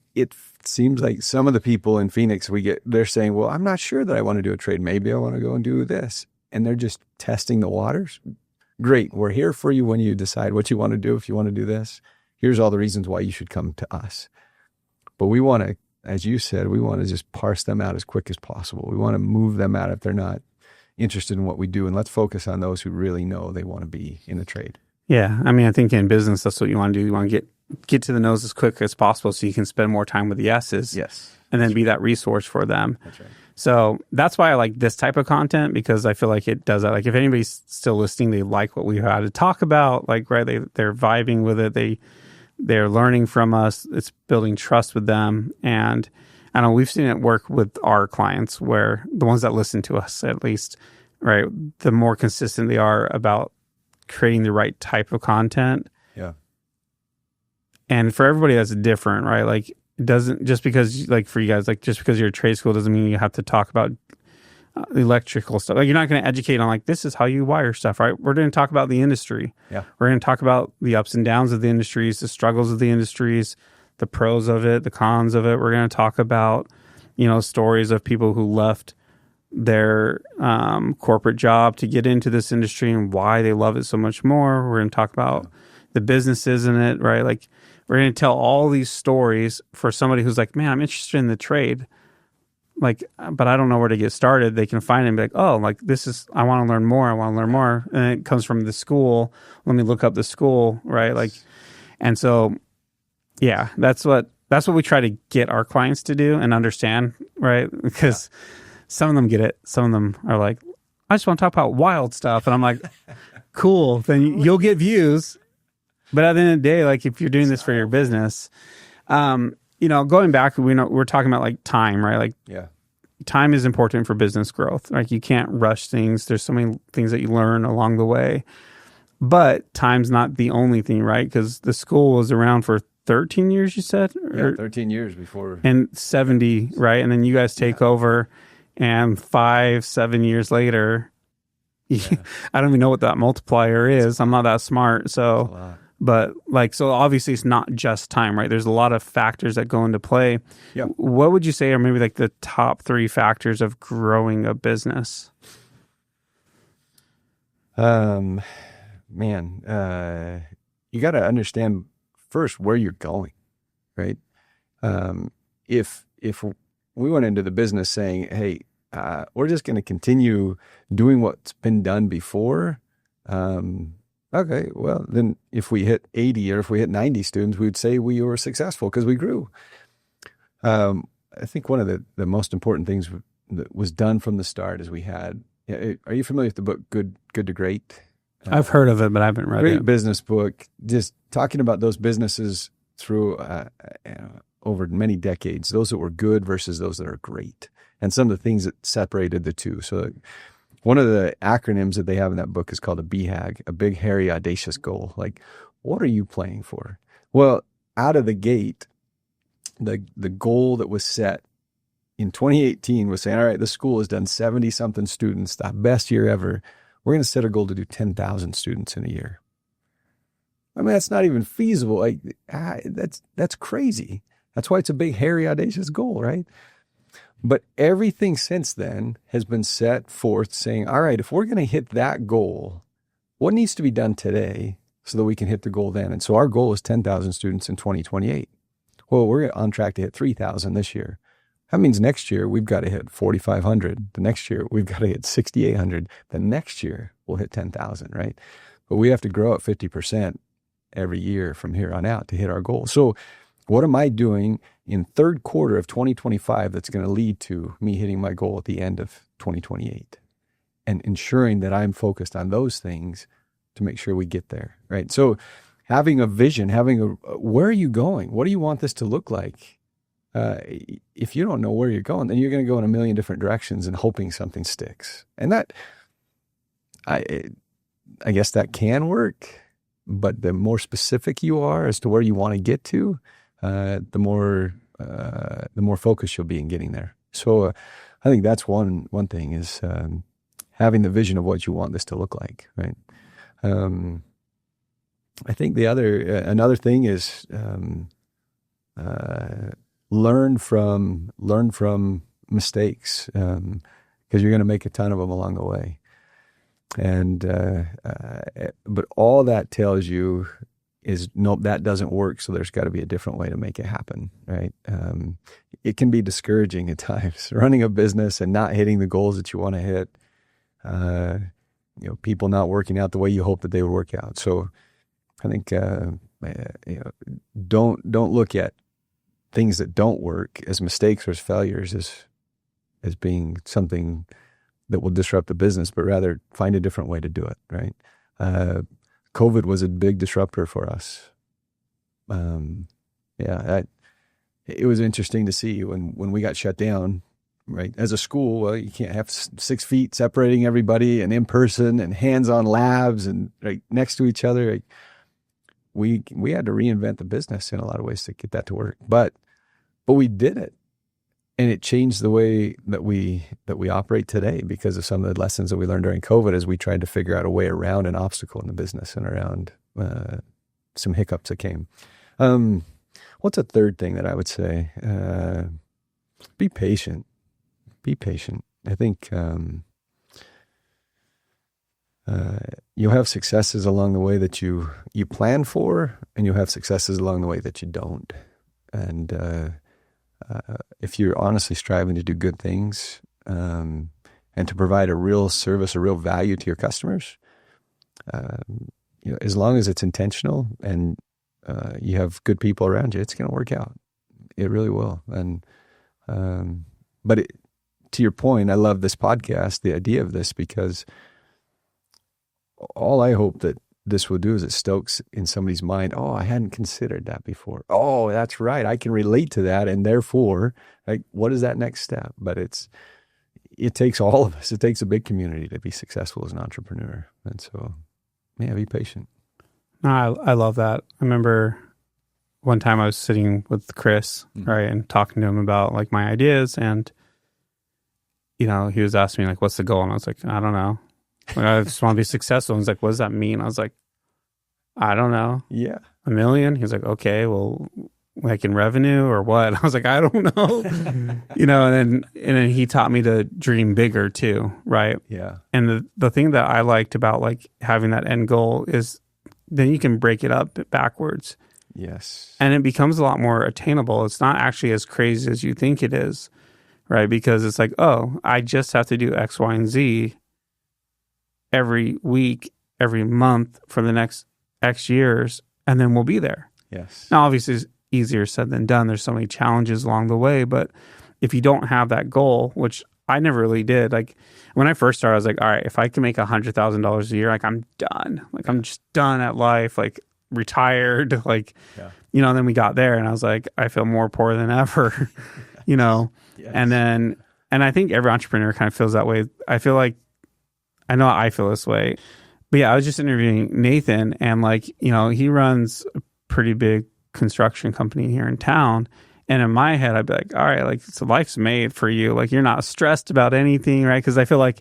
seems like some of the people in Phoenix they're saying, well, I'm not sure that I want to do a trade. Maybe I want to go and do this. And they're just testing the waters. Great. We're here for you when you decide what you want to do. If you want to do this, here's all the reasons why you should come to us. But we want to, as you said, we want to just parse them out as quick as possible. We want to move them out if they're not interested in what we do. And let's focus on those who really know they want to be in the trade. Yeah. I mean, I think in business, that's what you want to do. You want to get to the no's as quick as possible so you can spend more time with the yeses. Yes. And then be that resource for them. That's right. So that's why I like this type of content, because I feel like it does that. Like if anybody's still listening, they like what we had to talk about, like, right, they're vibing with it. They're learning from us. It's building trust with them. And I know we've seen it work with our clients, where the ones that listen to us, at least, right, the more consistent they are about creating the right type of content. Yeah. And for everybody, that's different, right? Like, it doesn't, just because, like for you guys, like just because you're a trade school doesn't mean you have to talk about electrical stuff. Like, you're not going to educate on, like, this is how you wire stuff, right? We're going to talk about the industry. Yeah. We're going to talk about the ups and downs of the industries, the struggles of the industries, the pros of it, the cons of it. We're going to talk about, stories of people who left their corporate job to get into this industry and why they love it so much more. We're going to talk about the businesses in it, right? Like, we're going to tell all these stories for somebody who's like, man, I'm interested in the trade, like, but I don't know where to get started. They can find it and be like, oh, like, I want to learn more. I want to learn more. And it comes from the school. Let me look up the school, right? Like, and so, yeah, that's what we try to get our clients to do and understand, right? Because some of them get it. Some of them are like, I just want to talk about wild stuff. And I'm like, cool, then you'll get views. But at the end of the day, like, if you're doing this for your business, going back, we're talking about, like, time, right? Like, time is important for business growth. Like, you can't rush things. There's so many things that you learn along the way. But time's not the only thing, right? Because the school was around for 13 years, you said? Yeah, 13 years before. And 70, right? And then you guys take over, and 5-7 years later, I don't even know what that multiplier is. I'm not that smart, so... But, like, so obviously it's not just time, right? There's a lot of factors that go into play. Yep. What would you say are maybe like the top 3 factors of growing a business? You got to understand first where you're going, right? If we went into the business saying, hey, we're just going to continue doing what's been done before, okay, well, then if we hit 80 or if we hit 90 students, we'd say we were successful because we grew. I think one of the most important things that was done from the start is we had, are you familiar with the book Good to Great? I've heard of it, but I haven't read it. Great business book, just talking about those businesses through over many decades, those that were good versus those that are great, and some of the things that separated the two. So one of the acronyms that they have in that book is called a BHAG, a big, hairy, audacious goal. Like, what are you playing for? Well, out of the gate, the goal that was set in 2018 was saying, all right, the school has done 70-something students, the best year ever. We're going to set a goal to do 10,000 students in a year. I mean, that's not even feasible. Like, that's crazy. That's why it's a big, hairy, audacious goal, right? But everything since then has been set forth saying, all right, if we're going to hit that goal, what needs to be done today so that we can hit the goal then? And so our goal is 10,000 students in 2028. Well, we're on track to hit 3,000 this year. That means next year we've got to hit 4,500. The next year we've got to hit 6,800. The next year we'll hit 10,000, right? But we have to grow at 50% every year from here on out to hit our goal. So what am I doing in third quarter of 2025 that's going to lead to me hitting my goal at the end of 2028? And ensuring that I'm focused on those things to make sure we get there, right? So having a vision, where are you going? What do you want this to look like? If you don't know where you're going, then you're going to go in a million different directions and hoping something sticks. And that, I guess that can work, but the more specific you are as to where you want to get to, the more focused you'll be in getting there. So I think that's one thing is having the vision of what you want this to look like, right? I think another thing is learn from mistakes, because you're going to make a ton of them along the way. And but all that tells you is, nope, that doesn't work. So there's got to be a different way to make it happen, right? It can be discouraging at times, running a business and not hitting the goals that you want to hit. People not working out the way you hope that they would work out. So I think don't look at things that don't work as mistakes or as failures as being something that will disrupt the business, but rather find a different way to do it, right? COVID was a big disruptor for us. It was interesting to see when we got shut down, right? As a school, well, you can't have 6 feet separating everybody and in person and hands-on labs and right next to each other. Like, we had to reinvent the business in a lot of ways to get that to work, but we did it. And it changed the way that we operate today because of some of the lessons that we learned during COVID as we tried to figure out a way around an obstacle in the business and around some hiccups that came. What's a third thing that I would say? Be patient. Be patient. I think you'll have successes along the way that you plan for, and you'll have successes along the way that you don't. And if you're honestly striving to do good things and to provide a real service, a real value to your customers, as long as it's intentional and you have good people around you, it's going to work out. It really will. And to your point, I love this podcast, the idea of this, because all I hope that this will do is it stokes in somebody's mind, oh, I hadn't considered that before. Oh, that's right. I can relate to that. And therefore, like, what is that next step? But it takes all of us. It takes a big community to be successful as an entrepreneur. And so, be patient. No, I love that. I remember one time I was sitting with Chris, right, and talking to him about like my ideas. And, he was asking me like, what's the goal? And I was like, I don't know. Like, I just want to be successful. And he's like, what does that mean? I was like, I don't know. Yeah. $1 million? He's like, okay, well, like in revenue or what? I was like, I don't know. And then he taught me to dream bigger too, right? Yeah. And the thing that I liked about like having that end goal is then you can break it up backwards. Yes. And it becomes a lot more attainable. It's not actually as crazy as you think it is, right? Because it's like, oh, I just have to do X, Y, and Z every week, every month for the next X years, and then we'll be there. Yes. Now, obviously, it's easier said than done. There's so many challenges along the way, but if you don't have that goal, which I never really did, like when I first started, I was like, all right, if I can make $100,000 a year, like I'm done. Like I'm just done at life, like retired, like, and then we got there and I was like, I feel more poor than ever, yes. And I think every entrepreneur kind of feels that way. I feel like, I know I feel this way, but I was just interviewing Nathan and like, he runs a pretty big construction company here in town. And in my head, I'd be like, all right, like, so life's made for you. Like, you're not stressed about anything, right? Because I feel like,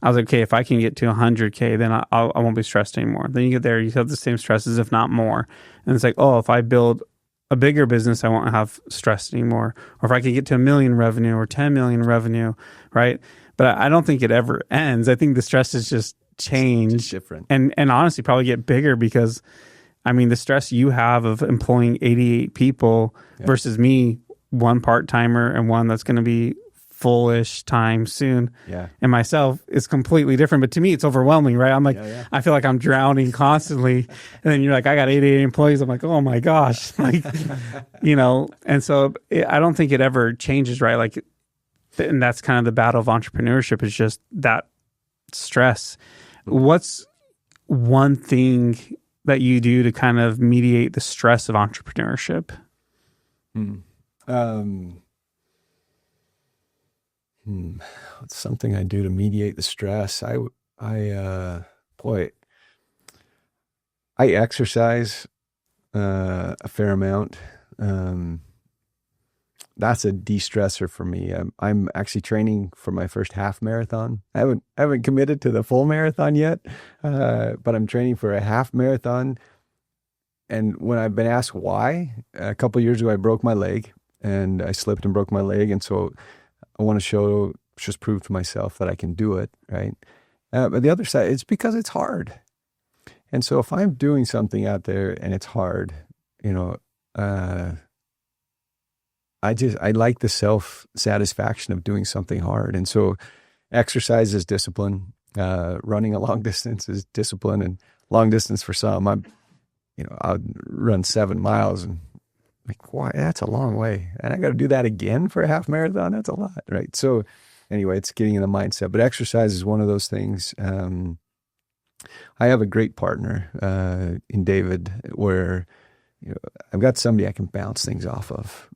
I was like, okay, if I can get to 100K, then I won't be stressed anymore. Then you get there, you have the same stresses, if not more. And it's like, oh, if I build a bigger business, I won't have stress anymore. Or if I could get to 1 million revenue or 10 million revenue, right? But I don't think it ever ends. I think the stresses just change. It's different. And honestly, probably get bigger because, the stress you have of employing 88 people versus me, one part-timer and one that's going to be full-ish time soon. Yeah. And myself is completely different. But to me, it's overwhelming, right? I'm like, I feel like I'm drowning constantly. And then you're like, I got 88 employees. I'm like, oh my gosh. Like, and so I don't think it ever changes, right? Like, and that's kind of the battle of entrepreneurship, is just that stress. What's one thing that you do to kind of mediate the stress of entrepreneurship? It's something I do to mediate the stress. I exercise a fair amount. that's a de-stressor for me. I'm actually training for my first half marathon. I haven't committed to the full marathon yet, but I'm training for a half marathon. And when I've been asked why, a couple of years ago, I broke my leg and I slipped and broke my leg. And so I want to just prove to myself that I can do it, right? But the other side, it's because it's hard. And so if I'm doing something out there and it's hard, I like the self-satisfaction of doing something hard. And so exercise is discipline. Running a long distance is discipline, and long distance for some, I'll run 7 miles and like, why? That's a long way. And I got to do that again for a half marathon. That's a lot, right? So anyway, it's getting in the mindset, but exercise is one of those things. I have a great partner in David where I've got somebody I can bounce things off of.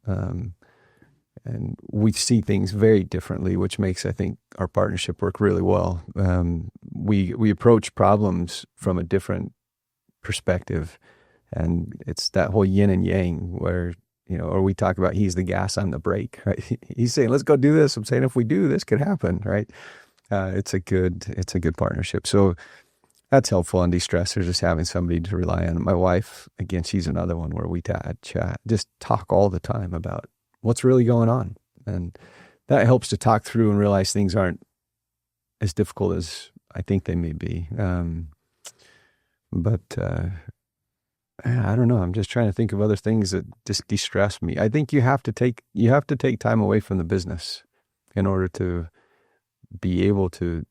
And we see things very differently, which makes, I think, our partnership work really well. We approach problems from a different perspective, and it's that whole yin and yang where, or we talk about he's the gas, I'm the brake, right? He's saying, let's go do this. I'm saying, if we do, this could happen, right? It's a good partnership. So that's helpful on de-stressors, just having somebody to rely on. My wife, again, she's another one where we chat, just talk all the time about what's really going on. And that helps to talk through and realize things aren't as difficult as I think they may be. But I don't know. I'm just trying to think of other things that just de-stress me. I think you have to take time away from the business in order to be able to,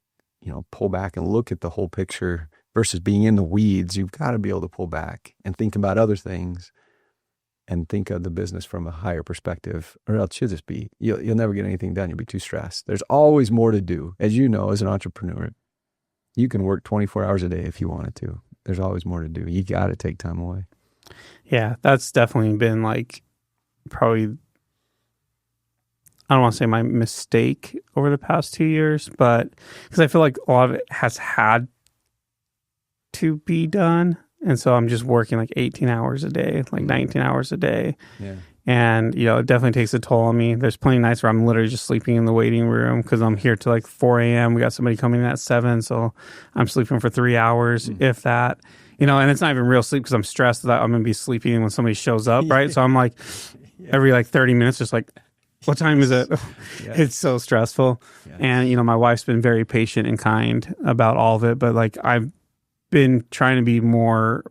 pull back and look at the whole picture versus being in the weeds. You've got to be able to pull back and think about other things and think of the business from a higher perspective, or else you'll just be, you'll never get anything done. You'll be too stressed. There's always more to do. As you know, as an entrepreneur, you can work 24 hours a day if you wanted to. There's always more to do. You got to take time away. Yeah, that's definitely been probably, I don't want to say my mistake over the past 2 years, but because I feel like a lot of it has had to be done. And so I'm just working 18 hours a day, 19 hours a day. Yeah. And, it definitely takes a toll on me. There's plenty of nights where I'm literally just sleeping in the waiting room because I'm here till 4 a.m. We got somebody coming in at 7. So I'm sleeping for 3 hours, if that, and it's not even real sleep because I'm stressed that I'm going to be sleeping when somebody shows up. Right. So I'm every 30 minutes, just what time is it? Yeah. It's so stressful. Yeah. And, my wife's been very patient and kind about all of it. But I've been trying to be more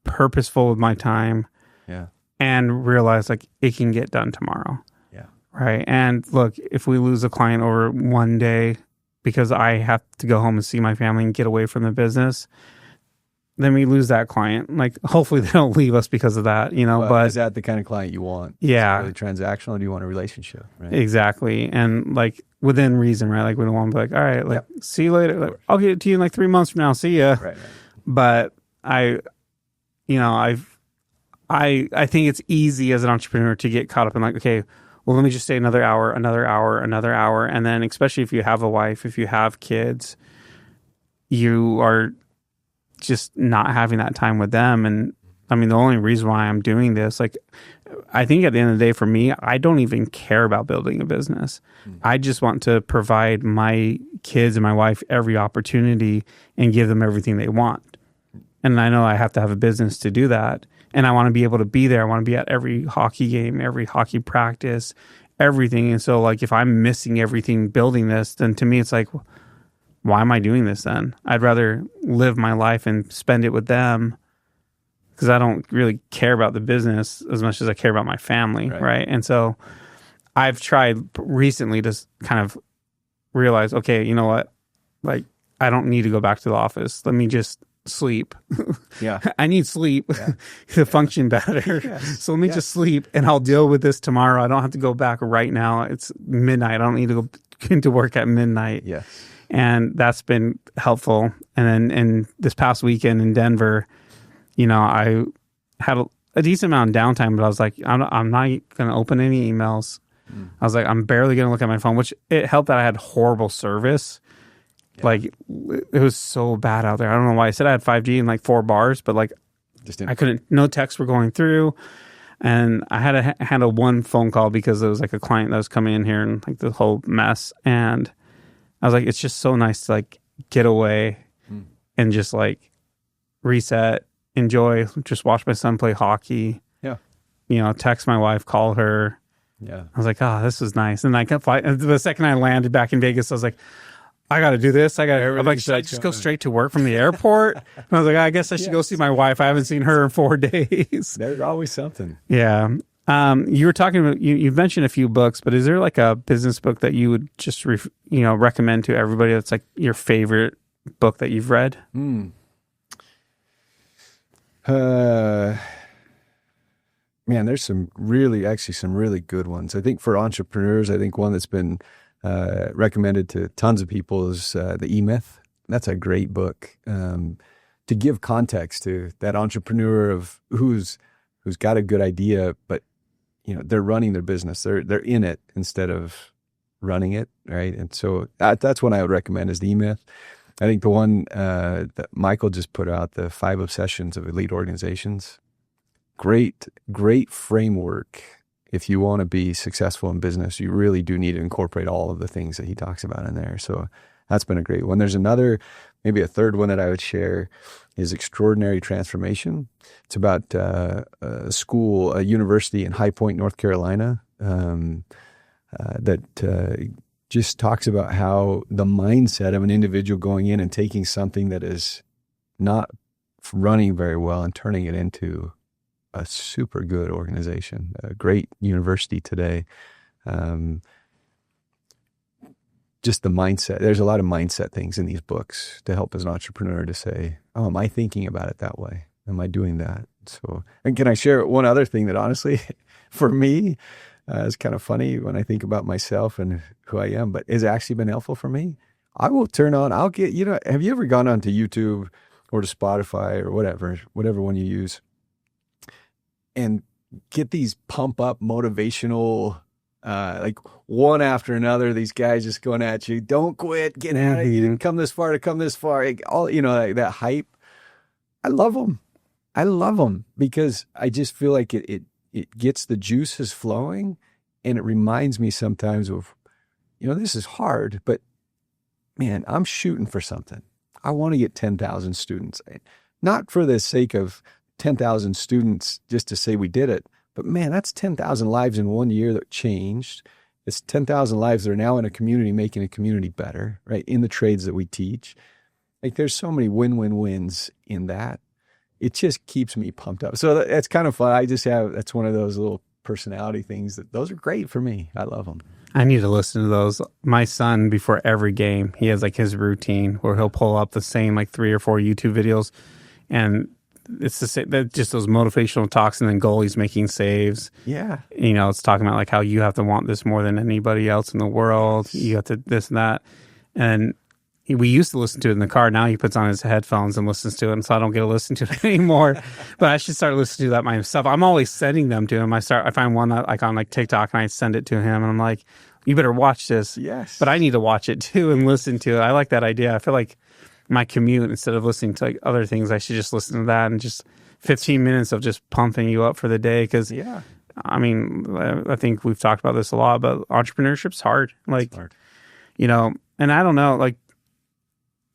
purposeful with my time. Yeah. And realize it can get done tomorrow. Yeah. Right. And look, if we lose a client over one day because I have to go home and see my family and get away from the business, then we lose that client. Hopefully they don't leave us because of that, Well, but is that the kind of client you want? Yeah. Is it really transactional, or do you want a relationship? Right? Exactly. And within reason, right? We don't want to be all right, see you later. I'll get it to you in 3 months from now. See ya. Right. But I think it's easy as an entrepreneur to get caught up in okay, well, let me just stay another hour. And then especially if you have a wife, if you have kids, you are just not having that time with them. And I mean, the only reason why I'm doing this, I think at the end of the day, for me, I don't even care about building a business. I just want to provide my kids and my wife every opportunity and give them everything they want. And I know I have to have a business to do that. And I want to be able to be there. I want to be at every hockey game, every hockey practice, everything. And so if I'm missing everything building this, then to me, it's why am I doing this then? I'd rather live my life and spend it with them because I don't really care about the business as much as I care about my family, right? And so I've tried recently to kind of realize, okay, you know what? I don't need to go back to the office. Let me just sleep. Yeah. I need sleep to function better. Yes. So let me just sleep and I'll deal with this tomorrow. I don't have to go back right now. It's midnight. I don't need to go into work at midnight. Yes. And that's been helpful. And then in this past weekend in Denver, I had a decent amount of downtime, but I was I'm not going to open any emails. I was I'm barely going to look at my phone, which it helped that I had horrible service. Yeah. It was so bad out there. I don't know why. I said I had 5G in 4 bars, but I couldn't, no texts were going through. And I had a one phone call because there was like a client that was coming in here and like the whole mess. And I was like, it's just so nice to like get away and just like reset, enjoy, just watch my son play hockey. Yeah. You know, text my wife, call her. Yeah. I was like, oh, this was nice. And I kept flying. The second I landed back in Vegas, I was like, I got to do this. I'm like, should I just go straight to work from the airport? And I was like, I guess I should go see my wife. I haven't seen her in 4 days. There's always something. Yeah. You were talking about, you've mentioned a few books, but is there like a business book that you would just, recommend to everybody that's like your favorite book that you've read? Man, there's some really good ones. I think for entrepreneurs, I think one that's been recommended to tons of people is The E-Myth. That's a great book to give context to that entrepreneur of who's got a good idea, but they're running their business. They're in it instead of running it, right? And so that's one I would recommend is The E-Myth. I think the one that Michael just put out, The 5 Obsessions of Elite Organizations. Great framework. If you want to be successful in business, you really do need to incorporate all of the things that he talks about in there. So that's been a great one. There's another, maybe a third one that I would share is Extraordinary Transformation. It's about a university in High Point, North Carolina, that just talks about how the mindset of an individual going in and taking something that is not running very well and turning it into a super good organization, a great university today. Just the mindset. There's a lot of mindset things in these books to help as an entrepreneur to say, oh, am I thinking about it that way? Am I doing that? So, and can I share one other thing that honestly, for me, is kind of funny when I think about myself and who I am, but has actually been helpful for me? I will turn on, have you ever gone onto YouTube or to Spotify or whatever one you use, and get these pump up motivational, like one after another, these guys just going at you, don't quit, get at it, you didn't come this far to come this far, all, like that hype. I love them because I just feel like it gets the juices flowing, and it reminds me sometimes of, this is hard, but man, I'm shooting for something. I want to get 10,000 students, not for the sake of 10,000 students just to say we did it, but man, that's 10,000 lives in 1 year that changed. It's 10,000 lives that are now in a community, making a community better, right? In the trades that we teach. Like there's so many win-win-wins in that. It just keeps me pumped up. So that's kind of fun. That's one of those little personality things those are great for me. I love them. I need to listen to those. My son, before every game, he has like his routine where he'll pull up the same like 3 or 4 YouTube videos, and it's the same, just those motivational talks, and then goalies making saves. Yeah. It's talking about like how you have to want this more than anybody else in the world. You have to this and that. And we used to listen to it in the car. Now he puts on his headphones and listens to it. And so I don't get to listen to it anymore. But I should start listening to that myself. I'm always sending them to him. I find one like on like TikTok, and I send it to him, and I'm like, you better watch this. Yes. But I need to watch it too and listen to it. I like that idea. I feel like my commute, instead of listening to like other things, I should just listen to that, and just 15 minutes of just pumping you up for the day. Because I mean, I think we've talked about this a lot, but entrepreneurship's hard. Like, it's hard. And I don't know, like,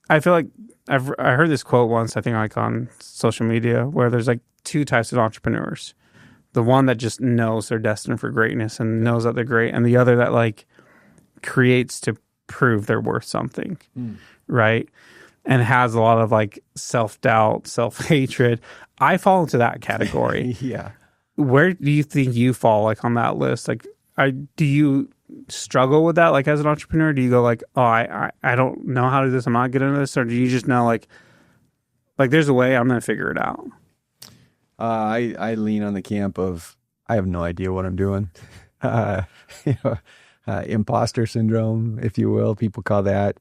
I feel like I heard this quote once, I think like on social media, where there's like 2 types of entrepreneurs. The one that just knows they're destined for greatness and knows that they're great, and the other that like creates to prove they're worth something, right? And has a lot of like self-doubt, self-hatred. I fall into that category. Yeah. Where do you think you fall like on that list? Like, do you struggle with that? Like as an entrepreneur, do you go like, oh, I don't know how to do this, I'm not good at this? Or do you just know like there's a way, I'm going to figure it out? I lean on the camp of, I have no idea what I'm doing. Imposter syndrome, if you will, people call that.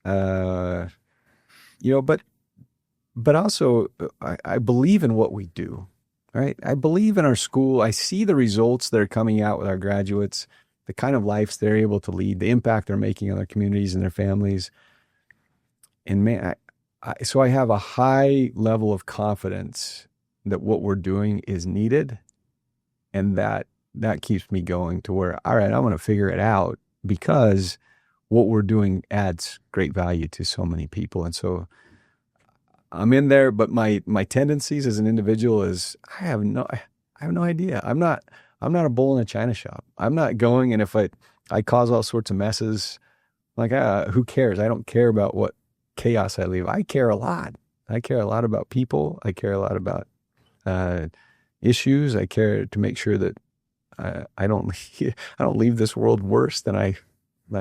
But also I believe in what we do, right? I believe in our school. I see the results that are coming out with our graduates, the kind of lives they're able to lead, the impact they're making on their communities and their families. And man, so I have a high level of confidence that what we're doing is needed And that keeps me going to where, all right, I'm going to figure it out, because what we're doing adds great value to so many people. And so I'm in there, but my tendencies as an individual is I have no idea. I'm not a bull in a china shop. I'm not going, and if I cause all sorts of messes, like, who cares? I don't care about what chaos I leave. I care a lot. I care a lot about people. I care a lot about issues. I care to make sure that I don't leave this world worse than I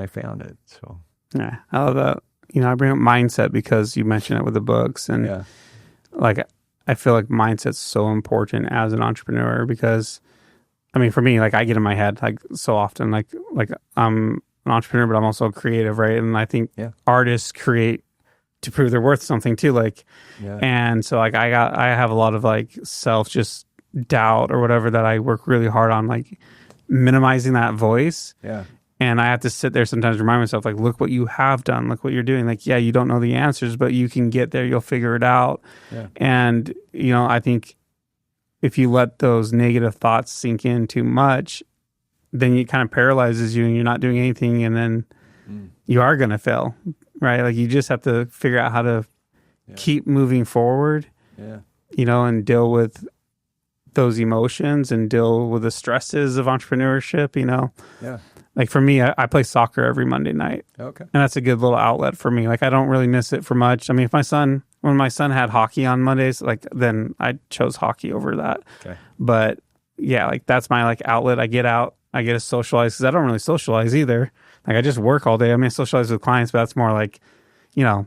found it. So yeah, I love that. I bring up mindset because you mentioned it with the books, and like I feel like mindset's so important as an entrepreneur, because I mean, for me, like, I get in my head like so often, like I'm an entrepreneur, but I'm also creative, right? And I think artists create to prove they're worth something too, like, and so like I have a lot of like self just doubt or whatever that I work really hard on, like minimizing that voice. Yeah. And I have to sit there sometimes, remind myself, like, look what you have done, look what you're doing. Like, yeah, you don't know the answers, but you can get there, you'll figure it out. Yeah. And, I think if you let those negative thoughts sink in too much, then it kind of paralyzes you and you're not doing anything, and then you are going to fail, right? Like, you just have to figure out how to keep moving forward, and deal with those emotions and deal with the stresses of entrepreneurship, Yeah. Like, for me, I play soccer every Monday night. Okay. And that's a good little outlet for me. Like, I don't really miss it for much. I mean, when my son had hockey on Mondays, like, then I chose hockey over that. Okay. But yeah, like, that's my like outlet. I get out, I get to socialize, because I don't really socialize either. Like, I just work all day. I mean, I socialize with clients, but that's more like,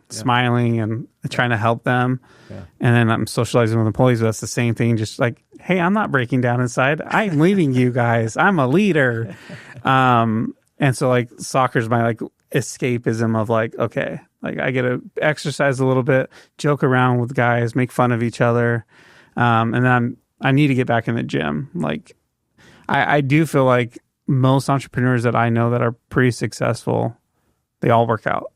smiling and trying to help them. Yeah. And then I'm socializing with employees, but that's the same thing. Just like, hey, I'm not breaking down inside. I'm leading you guys. I'm a leader. And so like soccer's my like escapism of like, okay, like I get to exercise a little bit, joke around with guys, make fun of each other. And then I need to get back in the gym. Like I do feel like most entrepreneurs that I know that are pretty successful, they all work out.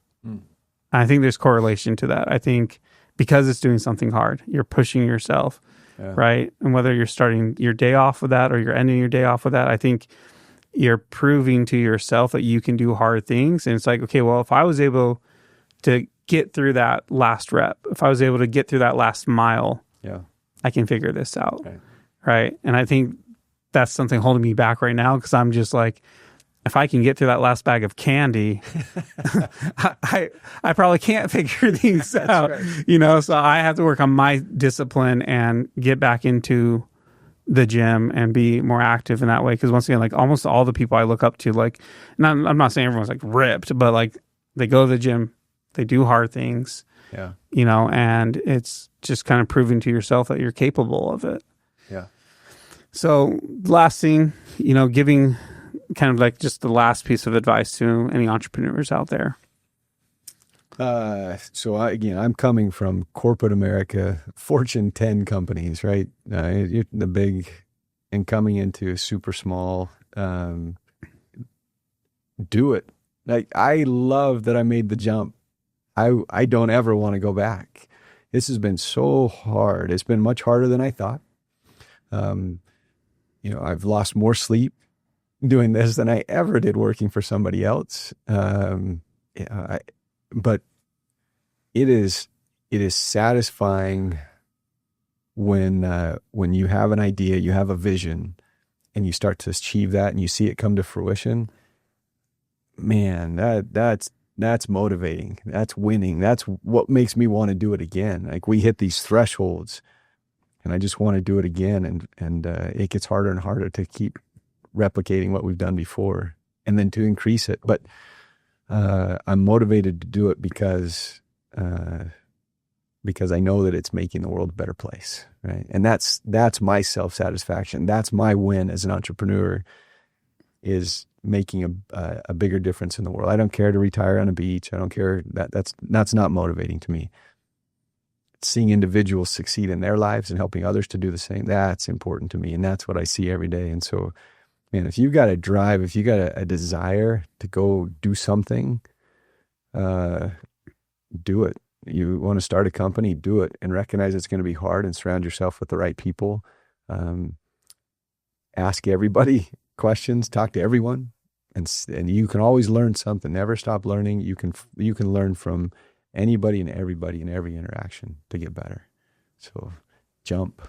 I think there's correlation to that. I think because it's doing something hard, you're pushing yourself, right? And whether you're starting your day off with that or you're ending your day off with that, I think you're proving to yourself that you can do hard things. And it's like, okay, well, if I was able to get through that last rep, if I was able to get through that last mile, I can figure this out, right? And I think that's something holding me back right now, because I'm just like, if I can get through that last bag of candy, I probably can't figure things out, right. So I have to work on my discipline and get back into the gym and be more active in that way. Because once again, like almost all the people I look up to, like, I'm not saying everyone's like ripped, but like they go to the gym, they do hard things, and it's just kind of proving to yourself that you're capable of it. Yeah. So last thing, giving kind of like just the last piece of advice to any entrepreneurs out there. So I'm coming from corporate America, Fortune 10 companies, right? You're the big, and coming into super small, do it. Like, I love that I made the jump. I don't ever want to go back. This has been so hard. It's been much harder than I thought. I've lost more sleep doing this than I ever did working for somebody else. But it is satisfying when you have an idea, you have a vision, and you start to achieve that, and you see it come to fruition. Man, that's motivating. That's winning. That's what makes me want to do it again. Like, we hit these thresholds, and I just want to do it again. And it gets harder and harder to keep replicating what we've done before, and then to increase it. But I'm motivated to do it because I know that it's making the world a better place, right? And that's my self-satisfaction. That's my win as an entrepreneur, is making a bigger difference in the world. I don't care to retire on a beach. I don't care. That's not motivating to me. Seeing individuals succeed in their lives and helping others to do the same, that's important to me. And that's what I see every day. And so, man, if you've got a drive, if you got a desire to go do something, do it. You want to start a company, do it, and recognize it's going to be hard, and surround yourself with the right people. ask everybody questions, talk to everyone, and you can always learn something. Never stop learning. You can learn from anybody and everybody in every interaction to get better. So jump.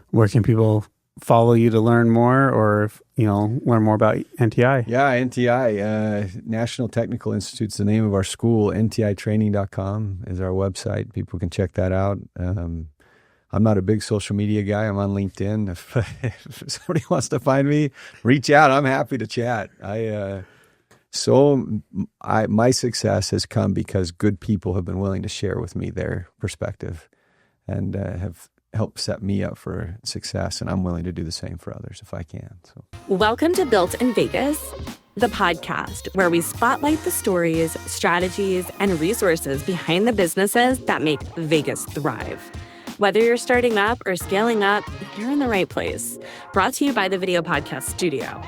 Where can people follow you to learn more, or learn more about NTI? Yeah, NTI, National Technical Institute's the name of our school. NTItraining.com is our website. People can check that out. I'm not a big social media guy. I'm on LinkedIn. If somebody wants to find me, reach out. I'm happy to chat. My success has come because good people have been willing to share with me their perspective and have helped set me up for success. And I'm willing to do the same for others if I can. So, Welcome to Built in Vegas, the podcast where we spotlight the stories, strategies, and resources behind the businesses that make Vegas thrive. Whether you're starting up or scaling up, you're in the right place. Brought to you by the Video Podcast Studio.